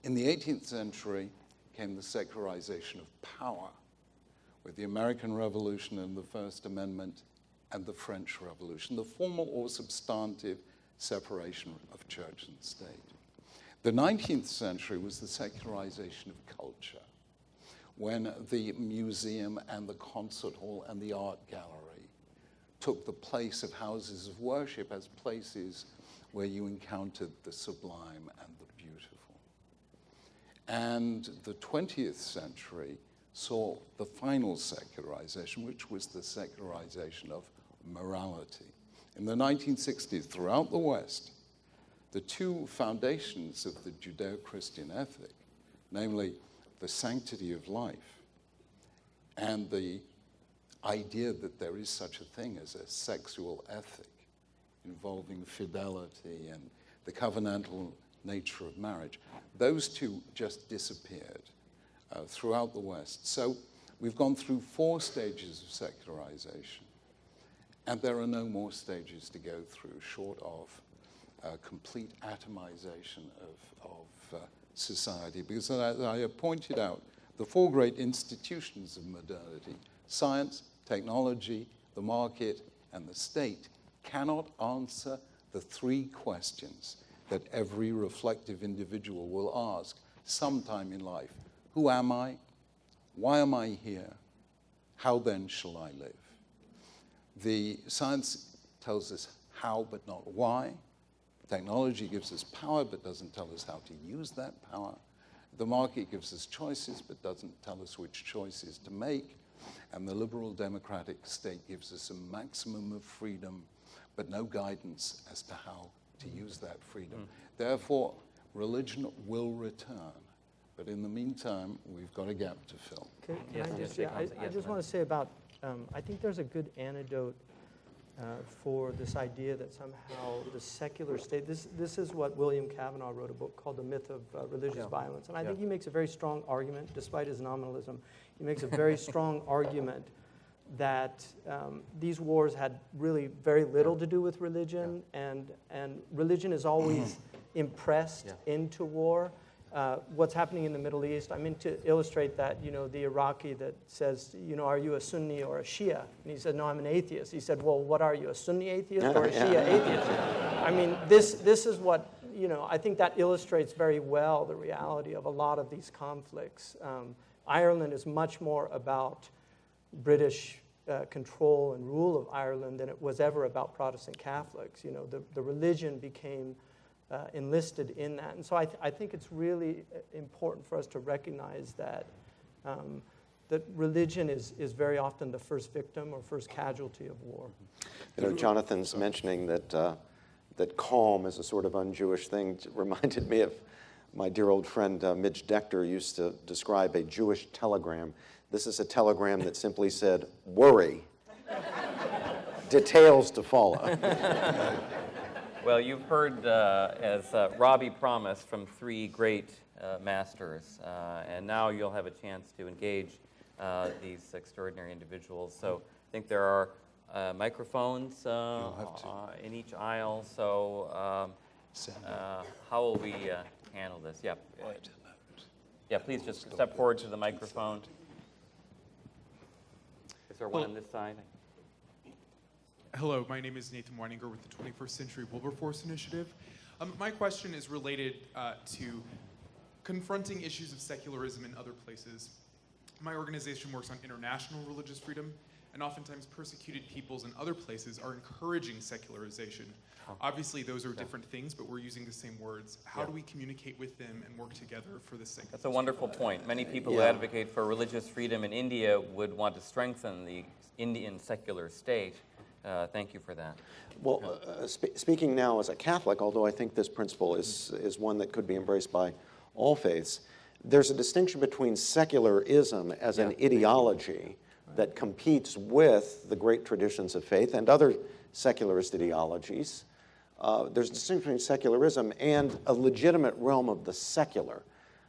In the 18th century came the secularization of power, with the American Revolution and the First Amendment and the French Revolution, the formal or substantive separation of church and state. The 19th century was the secularization of culture, when the museum and the concert hall and the art gallery took the place of houses of worship as places where you encountered the sublime and the beautiful. And the 20th century saw the final secularization, which was the secularization of morality. In the 1960s, throughout the West, the two foundations of the Judeo-Christian ethic, namely the sanctity of life and the idea that there is such a thing as a sexual ethic involving fidelity and the covenantal nature of marriage, those two just disappeared throughout the West. So we've gone through 4 stages of secularization, and there are no more stages to go through short of complete atomization of society. Because I have pointed out the 4 great institutions of modernity, science, technology, the market, and the state, cannot answer the 3 questions that every reflective individual will ask sometime in life. Who am I? Why am I here? How then shall I live? The science tells us how but not why. Technology gives us power but doesn't tell us how to use that power. The market gives us choices but doesn't tell us which choices to make. And the liberal democratic state gives us a maximum of freedom but no guidance as to how to use that freedom. Therefore, religion will return. But in the meantime, we've got a gap to fill. I just want to say about, I think there's a good antidote for this idea that somehow the secular state, this is what William Kavanaugh wrote a book called The Myth of Religious Violence. And I think he makes a very strong argument, despite his nominalism, he makes a very strong argument that these wars had really very little to do with religion, and religion is always impressed into war. What's happening in the Middle East, I mean, to illustrate that, the Iraqi that says, are you a Sunni or a Shia? And he said, no, I'm an atheist. He said, well, what are you, a Sunni atheist or a Shia atheist? I mean, this is what, I think that illustrates very well the reality of a lot of these conflicts. Ireland is much more about British control and rule of Ireland than it was ever about Protestant Catholics. The religion became enlisted in that. And so I think it's really important for us to recognize that that religion is very often the first victim or first casualty of war. Jonathan's mentioning that calm is a sort of un-Jewish thing. It reminded me of my dear old friend Midge Decter used to describe a Jewish telegram. This is a telegram that simply said, worry, details to follow. Well, you've heard, as Robbie promised, from 3 great masters, and now you'll have a chance to engage these extraordinary individuals. So I think there are microphones in each aisle, so how will we handle this? Yeah, please just step forward to the microphone. Is there one on this side? Hello, my name is Nathan Weininger with the 21st Century Wilberforce Initiative. My question is related to confronting issues of secularism in other places. My organization works on international religious freedom, and oftentimes persecuted peoples in other places are encouraging secularization. Obviously, those are different things, but we're using the same words. How do we communicate with them and work together for the sake of That's a wonderful point. Many people who advocate for religious freedom in India would want to strengthen the Indian secular state. Thank you for that. Well, speaking now as a Catholic, although I think this principle is one that could be embraced by all faiths, there's a distinction between secularism as an ideology that competes with the great traditions of faith and other secularist ideologies. There's a distinction between secularism and a legitimate realm of the secular.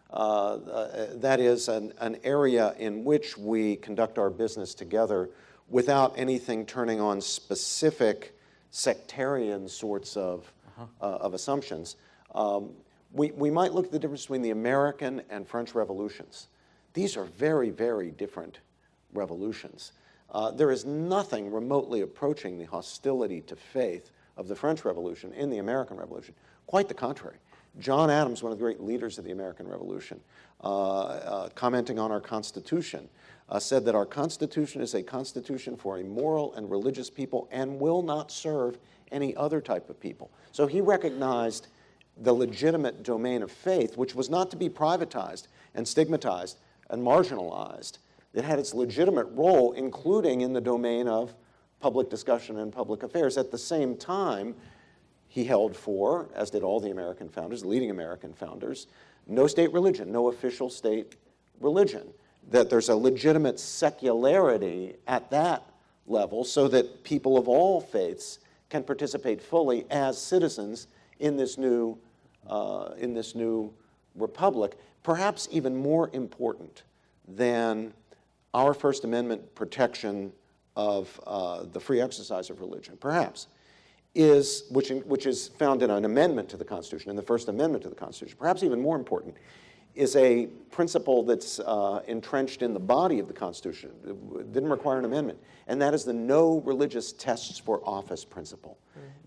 That is an area in which we conduct our business together without anything turning on specific sectarian sorts of assumptions. We might look at the difference between the American and French revolutions. These are very, very different revolutions. There is nothing remotely approaching the hostility to faith of the French Revolution in the American Revolution. Quite the contrary. John Adams, one of the great leaders of the American Revolution, commenting on our Constitution, said that our Constitution is a constitution for a moral and religious people and will not serve any other type of people. So he recognized the legitimate domain of faith, which was not to be privatized and stigmatized and marginalized. It had its legitimate role, including in the domain of public discussion and public affairs. At the same time, he held for, as did all the American founders, leading American founders, no state religion, no official state religion, that there's a legitimate secularity at that level so that people of all faiths can participate fully as citizens in this new republic, perhaps even more important than our First Amendment protection of the free exercise of religion, perhaps, is, which is found in an amendment to the Constitution, in the First Amendment to the Constitution, perhaps even more important, is a principle that's entrenched in the body of the Constitution. It didn't require an amendment, and that is the no religious tests for office principle.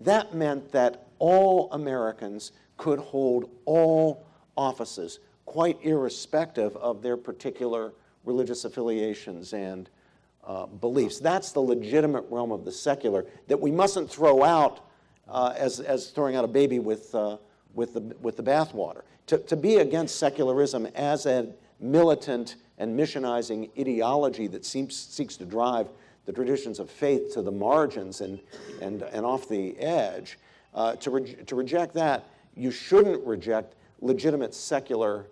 That meant that all Americans could hold all offices, quite irrespective of their particular religious affiliations and beliefs. That's the legitimate realm of the secular that we mustn't throw out as throwing out a baby with the bathwater. To be against secularism as a militant and missionizing ideology that seeks to drive the traditions of faith to the margins and off the edge, to reject that, you shouldn't reject the legitimate secularity.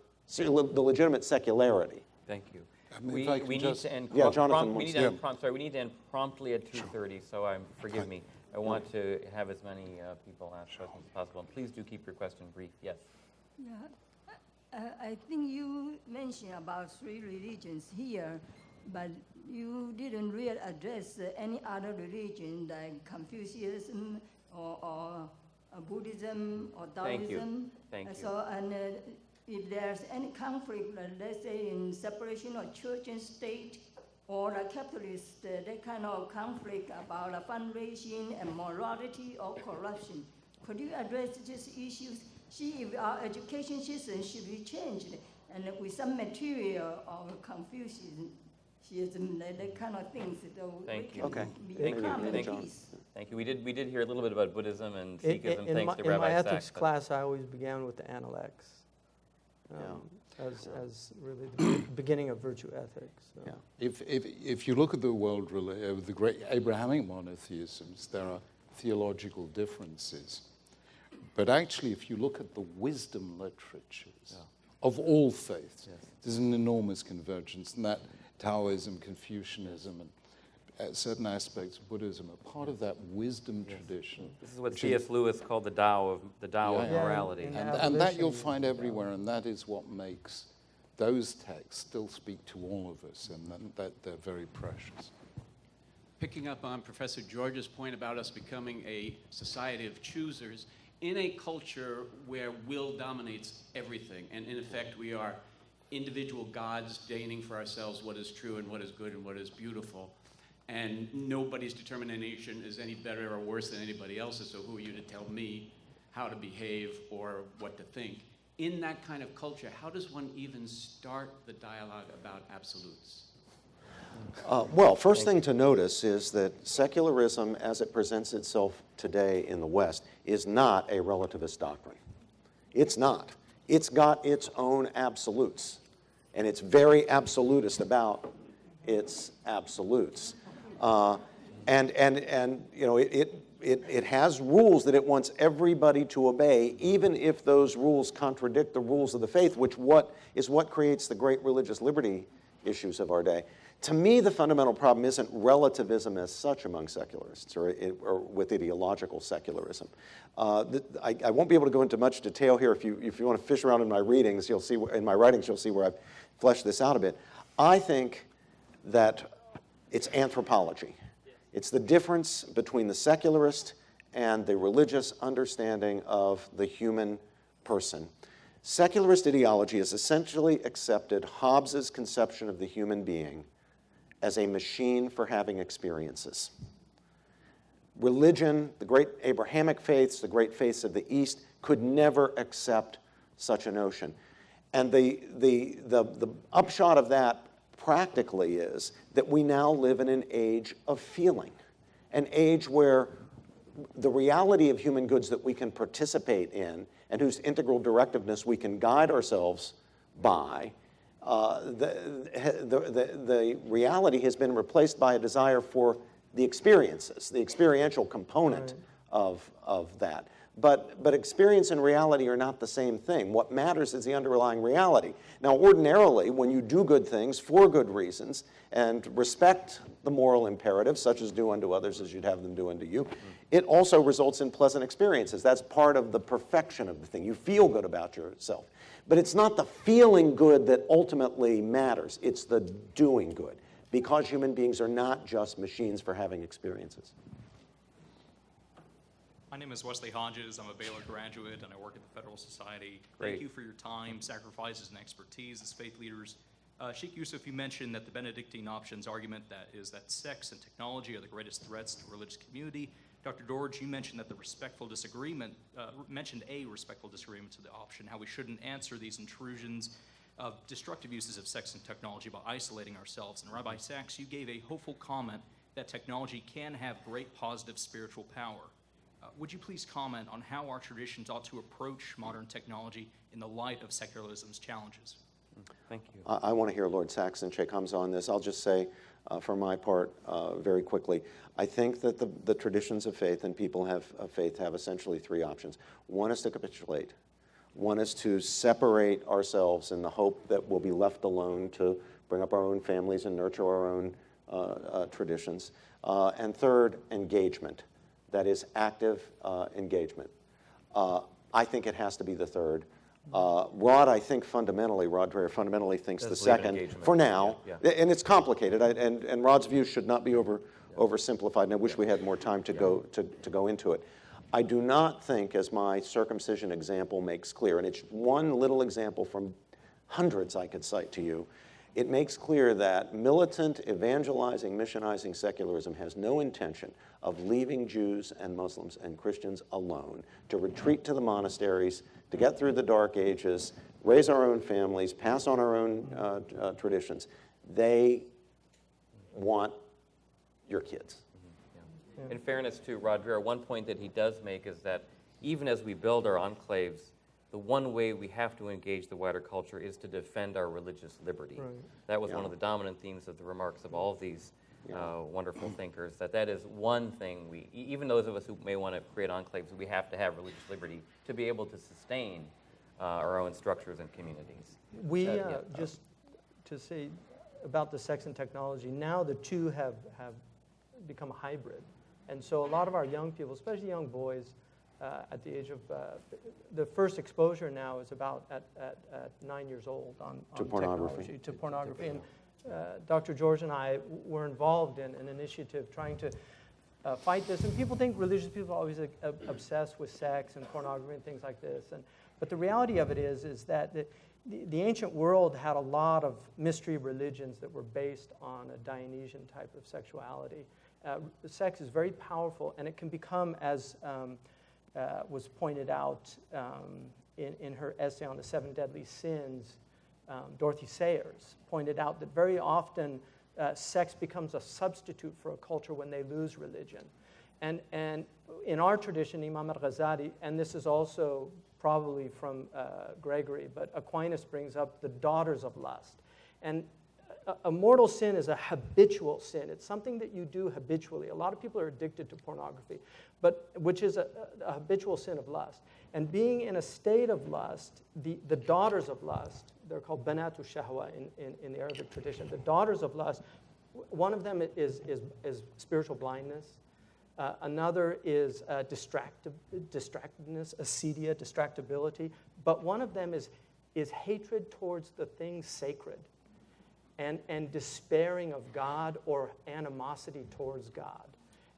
Thank you. mean, if I can we just- need to end. Yeah, Jonathan we wants need to end we need to end promptly at 2:30. So forgive me. I want to have as many people ask questions as possible. And please do keep your question brief. Yes. Yeah, I think you mentioned about three religions here, but you didn't really address any other religion like Confucianism or Buddhism or Thank you. Taoism. Thank you. So, and if there's any conflict, let's say in separation of church and state, or a capitalist, that kind of conflict about fundraising and morality or corruption, could you address these issues? See if our education system should be changed, and with some material of Confucianism, that kind of things, so Thank we you. can Okay. be Thank you. calm Thank and you. peace. Thank you. We did hear a little bit about Buddhism and In, Sikhism, in thanks my, to in my Rabbi ethics Sacks. class, I always began with the Analects as really the beginning of virtue ethics. So. Yeah. If you look at the world, the great Abrahamic monotheisms, there are theological differences. But actually, if you look at the wisdom literatures of all faiths, there's an enormous convergence, and that Taoism, Confucianism, and certain aspects of Buddhism are part of that wisdom tradition. This is what which C.S. Lewis called the Tao of Yeah. morality. Yeah. And that you'll Abolition, find everywhere, and that is what makes those texts still speak to all of us, and that they're very precious. Picking up on Professor George's point about us becoming a society of choosers, in a culture where will dominates everything, and in effect we are individual gods deigning for ourselves what is true and what is good and what is beautiful, and nobody's determination is any better or worse than anybody else's, so who are you to tell me how to behave or what to think? In that kind of culture, how does one even start the dialogue about absolutes? Well, first thing to notice is that secularism, as it presents itself today in the West, is not a relativist doctrine. It's not. It's got its own absolutes, and it's very absolutist about its absolutes. And you know, it has rules that it wants everybody to obey, even if those rules contradict the rules of the faith, which is what creates the great religious liberty issues of our day. To me, the fundamental problem isn't relativism as such among secularists or with ideological secularism. I won't be able to go into much detail here. If you want to fish around in my readings, you'll see in my writings, you'll see where I've fleshed this out a bit. I think that it's anthropology. It's the difference between the secularist and the religious understanding of the human person. Secularist ideology has essentially accepted Hobbes's conception of the human being as a machine for having experiences. Religion, the great Abrahamic faiths, the great faiths of the East, could never accept such a notion. And the upshot of that practically is that we now live in an age of feeling, an age where the reality of human goods that we can participate in and whose integral directiveness we can guide ourselves by, the reality has been replaced by a desire for the experiences, the experiential component of that. But experience and reality are not the same thing. What matters is the underlying reality. Now, ordinarily, when you do good things for good reasons and respect the moral imperatives, such as do unto others as you'd have them do unto you, it also results in pleasant experiences. That's part of the perfection of the thing. You feel good about yourself. But it's not the feeling good that ultimately matters. It's the doing good, because human beings are not just machines for having experiences. My name is Wesley Hodges. I'm a Baylor graduate, and I work at the Federal Society. Great. Thank you for your time, sacrifices, and expertise as faith leaders. Sheikh Yusuf, you mentioned that the Benedictine options argument is that sex and technology are the greatest threats to religious community. Dr. George, you mentioned that the respectful disagreement, mentioned a respectful disagreement to the option, how we shouldn't answer these intrusions of destructive uses of sex and technology by isolating ourselves. And Rabbi Sacks, you gave a hopeful comment that technology can have great positive spiritual power. Would you please comment on how our traditions ought to approach modern technology in the light of secularism's challenges? Thank you. I want to hear Lord Sacks and Shaykh Hamza on this. I'll just say, for my part, very quickly, I think that the traditions of faith and people of faith have essentially three options. One is to capitulate. One is to separate ourselves in the hope that we'll be left alone to bring up our own families and nurture our own traditions. And third, engagement. That is active engagement. I think it has to be the third. Rod Dreher fundamentally thinks the second, for now, and it's complicated, and Rod's view should not be oversimplified, and I wish we had more time to go into it. I do not think, as my circumcision example makes clear, and it's one little example from hundreds I could cite to you, it makes clear that militant, evangelizing, missionizing secularism has no intention of leaving Jews and Muslims and Christians alone, to retreat to the monasteries, to get through the Dark Ages, raise our own families, pass on our own traditions. They want your kids. In fairness to Rod Dreher, one point that he does make is that even as we build our enclaves, the one way we have to engage the wider culture is to defend our religious liberty. Right. That was one of the dominant themes of the remarks of all of these wonderful thinkers, that is one thing even those of us who may want to create enclaves, we have to have religious liberty to be able to sustain our own structures and communities. Just to say about the sex and technology, now the two have become a hybrid. And so a lot of our young people, especially young boys, at the age of, the first exposure now is about at 9 years old on pornography. To pornography. And Dr. George and I were involved in an initiative trying to fight this. And people think religious people are always obsessed with sex and pornography and things like this. But the reality of it is that the ancient world had a lot of mystery religions that were based on a Dionysian type of sexuality. Sex is very powerful, and it can become, as was pointed out in her essay on the 7 deadly sins, Dorothy Sayers pointed out that very often sex becomes a substitute for a culture when they lose religion. And in our tradition, Imam al-Ghazali, and this is also probably from Gregory, but Aquinas brings up the daughters of lust. And a mortal sin is a habitual sin. It's something that you do habitually. A lot of people are addicted to pornography, which is a habitual sin of lust. And being in a state of lust, the daughters of lust, they're called banatu shahwa in the Arabic tradition. The daughters of lust, one of them is spiritual blindness. Another is distractedness, acedia, distractibility. But one of them is hatred towards the things sacred. And despairing of God or animosity towards God.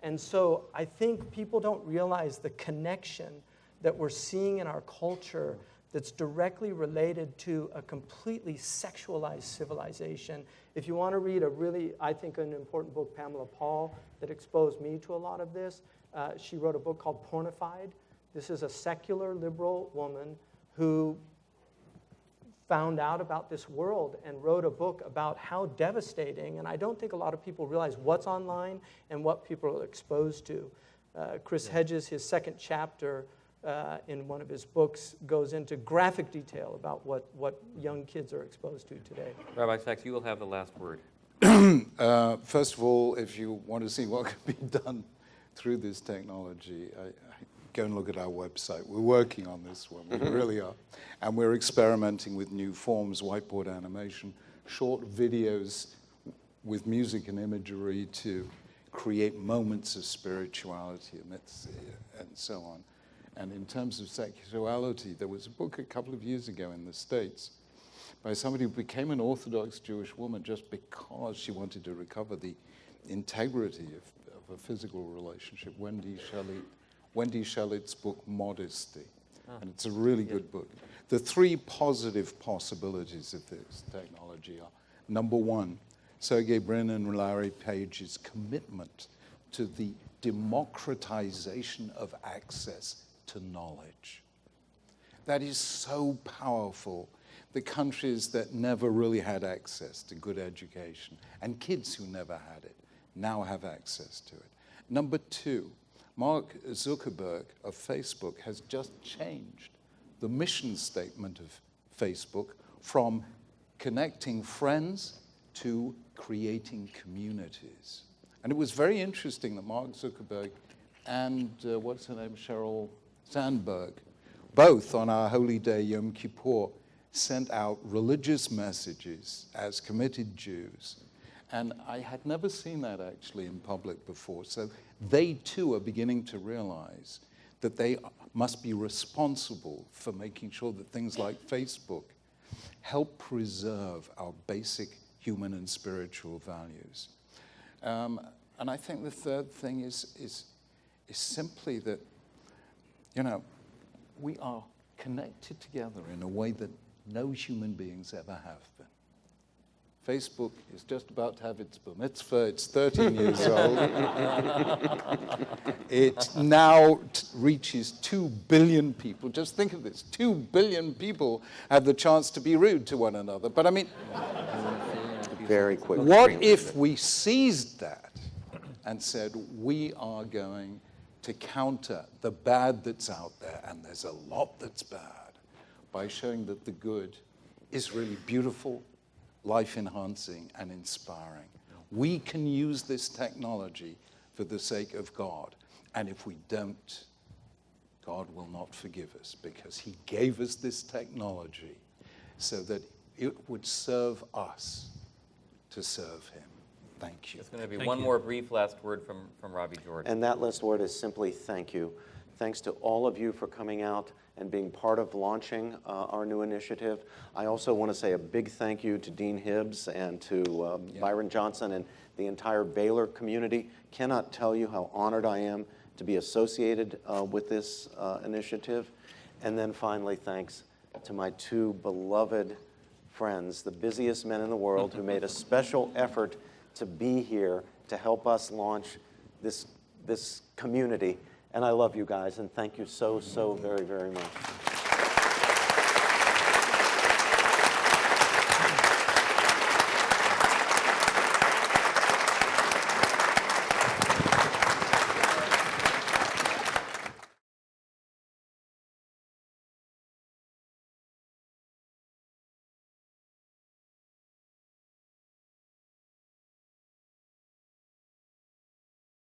And so I think people don't realize the connection that we're seeing in our culture that's directly related to a completely sexualized civilization. If you want to read a really, I think, an important book, Pamela Paul, that exposed me to a lot of this, she wrote a book called Pornified. This is a secular liberal woman who found out about this world and wrote a book about how devastating, and I don't think a lot of people realize what's online and what people are exposed to. Chris Hedges, his second chapter in one of his books, goes into graphic detail about what young kids are exposed to today. Rabbi Sacks, you will have the last word. First of all, if you want to see what can be done through this technology, go and look at our website. We're working on this one, we really are. And we're experimenting with new forms, whiteboard animation, short videos with music and imagery to create moments of spirituality and so on. And in terms of sexuality, there was a book a couple of years ago in the States by somebody who became an Orthodox Jewish woman just because she wanted to recover the integrity of a physical relationship, Wendy Shellitt's book, Modesty. And it's a really good book. The three positive possibilities of this technology are, number one, Sergey Brin and Larry Page's commitment to the democratization of access to knowledge. That is so powerful. The countries that never really had access to good education, and kids who never had it, now have access to it. Number two, Mark Zuckerberg of Facebook has just changed the mission statement of Facebook from connecting friends to creating communities. And it was very interesting that Mark Zuckerberg and, what's her name, Sheryl Sandberg, both on our holy day, Yom Kippur, sent out religious messages as committed Jews. And I had never seen that actually in public before. So they too are beginning to realize that they must be responsible for making sure that things like Facebook help preserve our basic human and spiritual values. And I think the third thing is simply that, you know, we are connected together in a way that no human beings ever have been. Facebook is just about to have its bar mitzvah. It's 13 years old. It now reaches 2 billion people. Just think of this. 2 billion people have the chance to be rude to one another. But I mean, Very quick. what if we seized that and said, we are going to counter the bad that's out there, and there's a lot that's bad, by showing that the good is really beautiful, life-enhancing, and inspiring. We can use this technology for the sake of God. And if we don't, God will not forgive us, because he gave us this technology so that it would serve us to serve him. Thank you. There's going to be one more brief last word from Rabbi George. And that last word is simply thank you. Thanks to all of you for coming out and being part of launching our new initiative. I also want to say a big thank you to Dean Hibbs and to Byron Johnson and the entire Baylor community. Cannot tell you how honored I am to be associated with this initiative. And then finally, thanks to my two beloved friends, the busiest men in the world, who made a special effort to be here to help us launch this community. And I love you guys, and thank you so, so very, very much.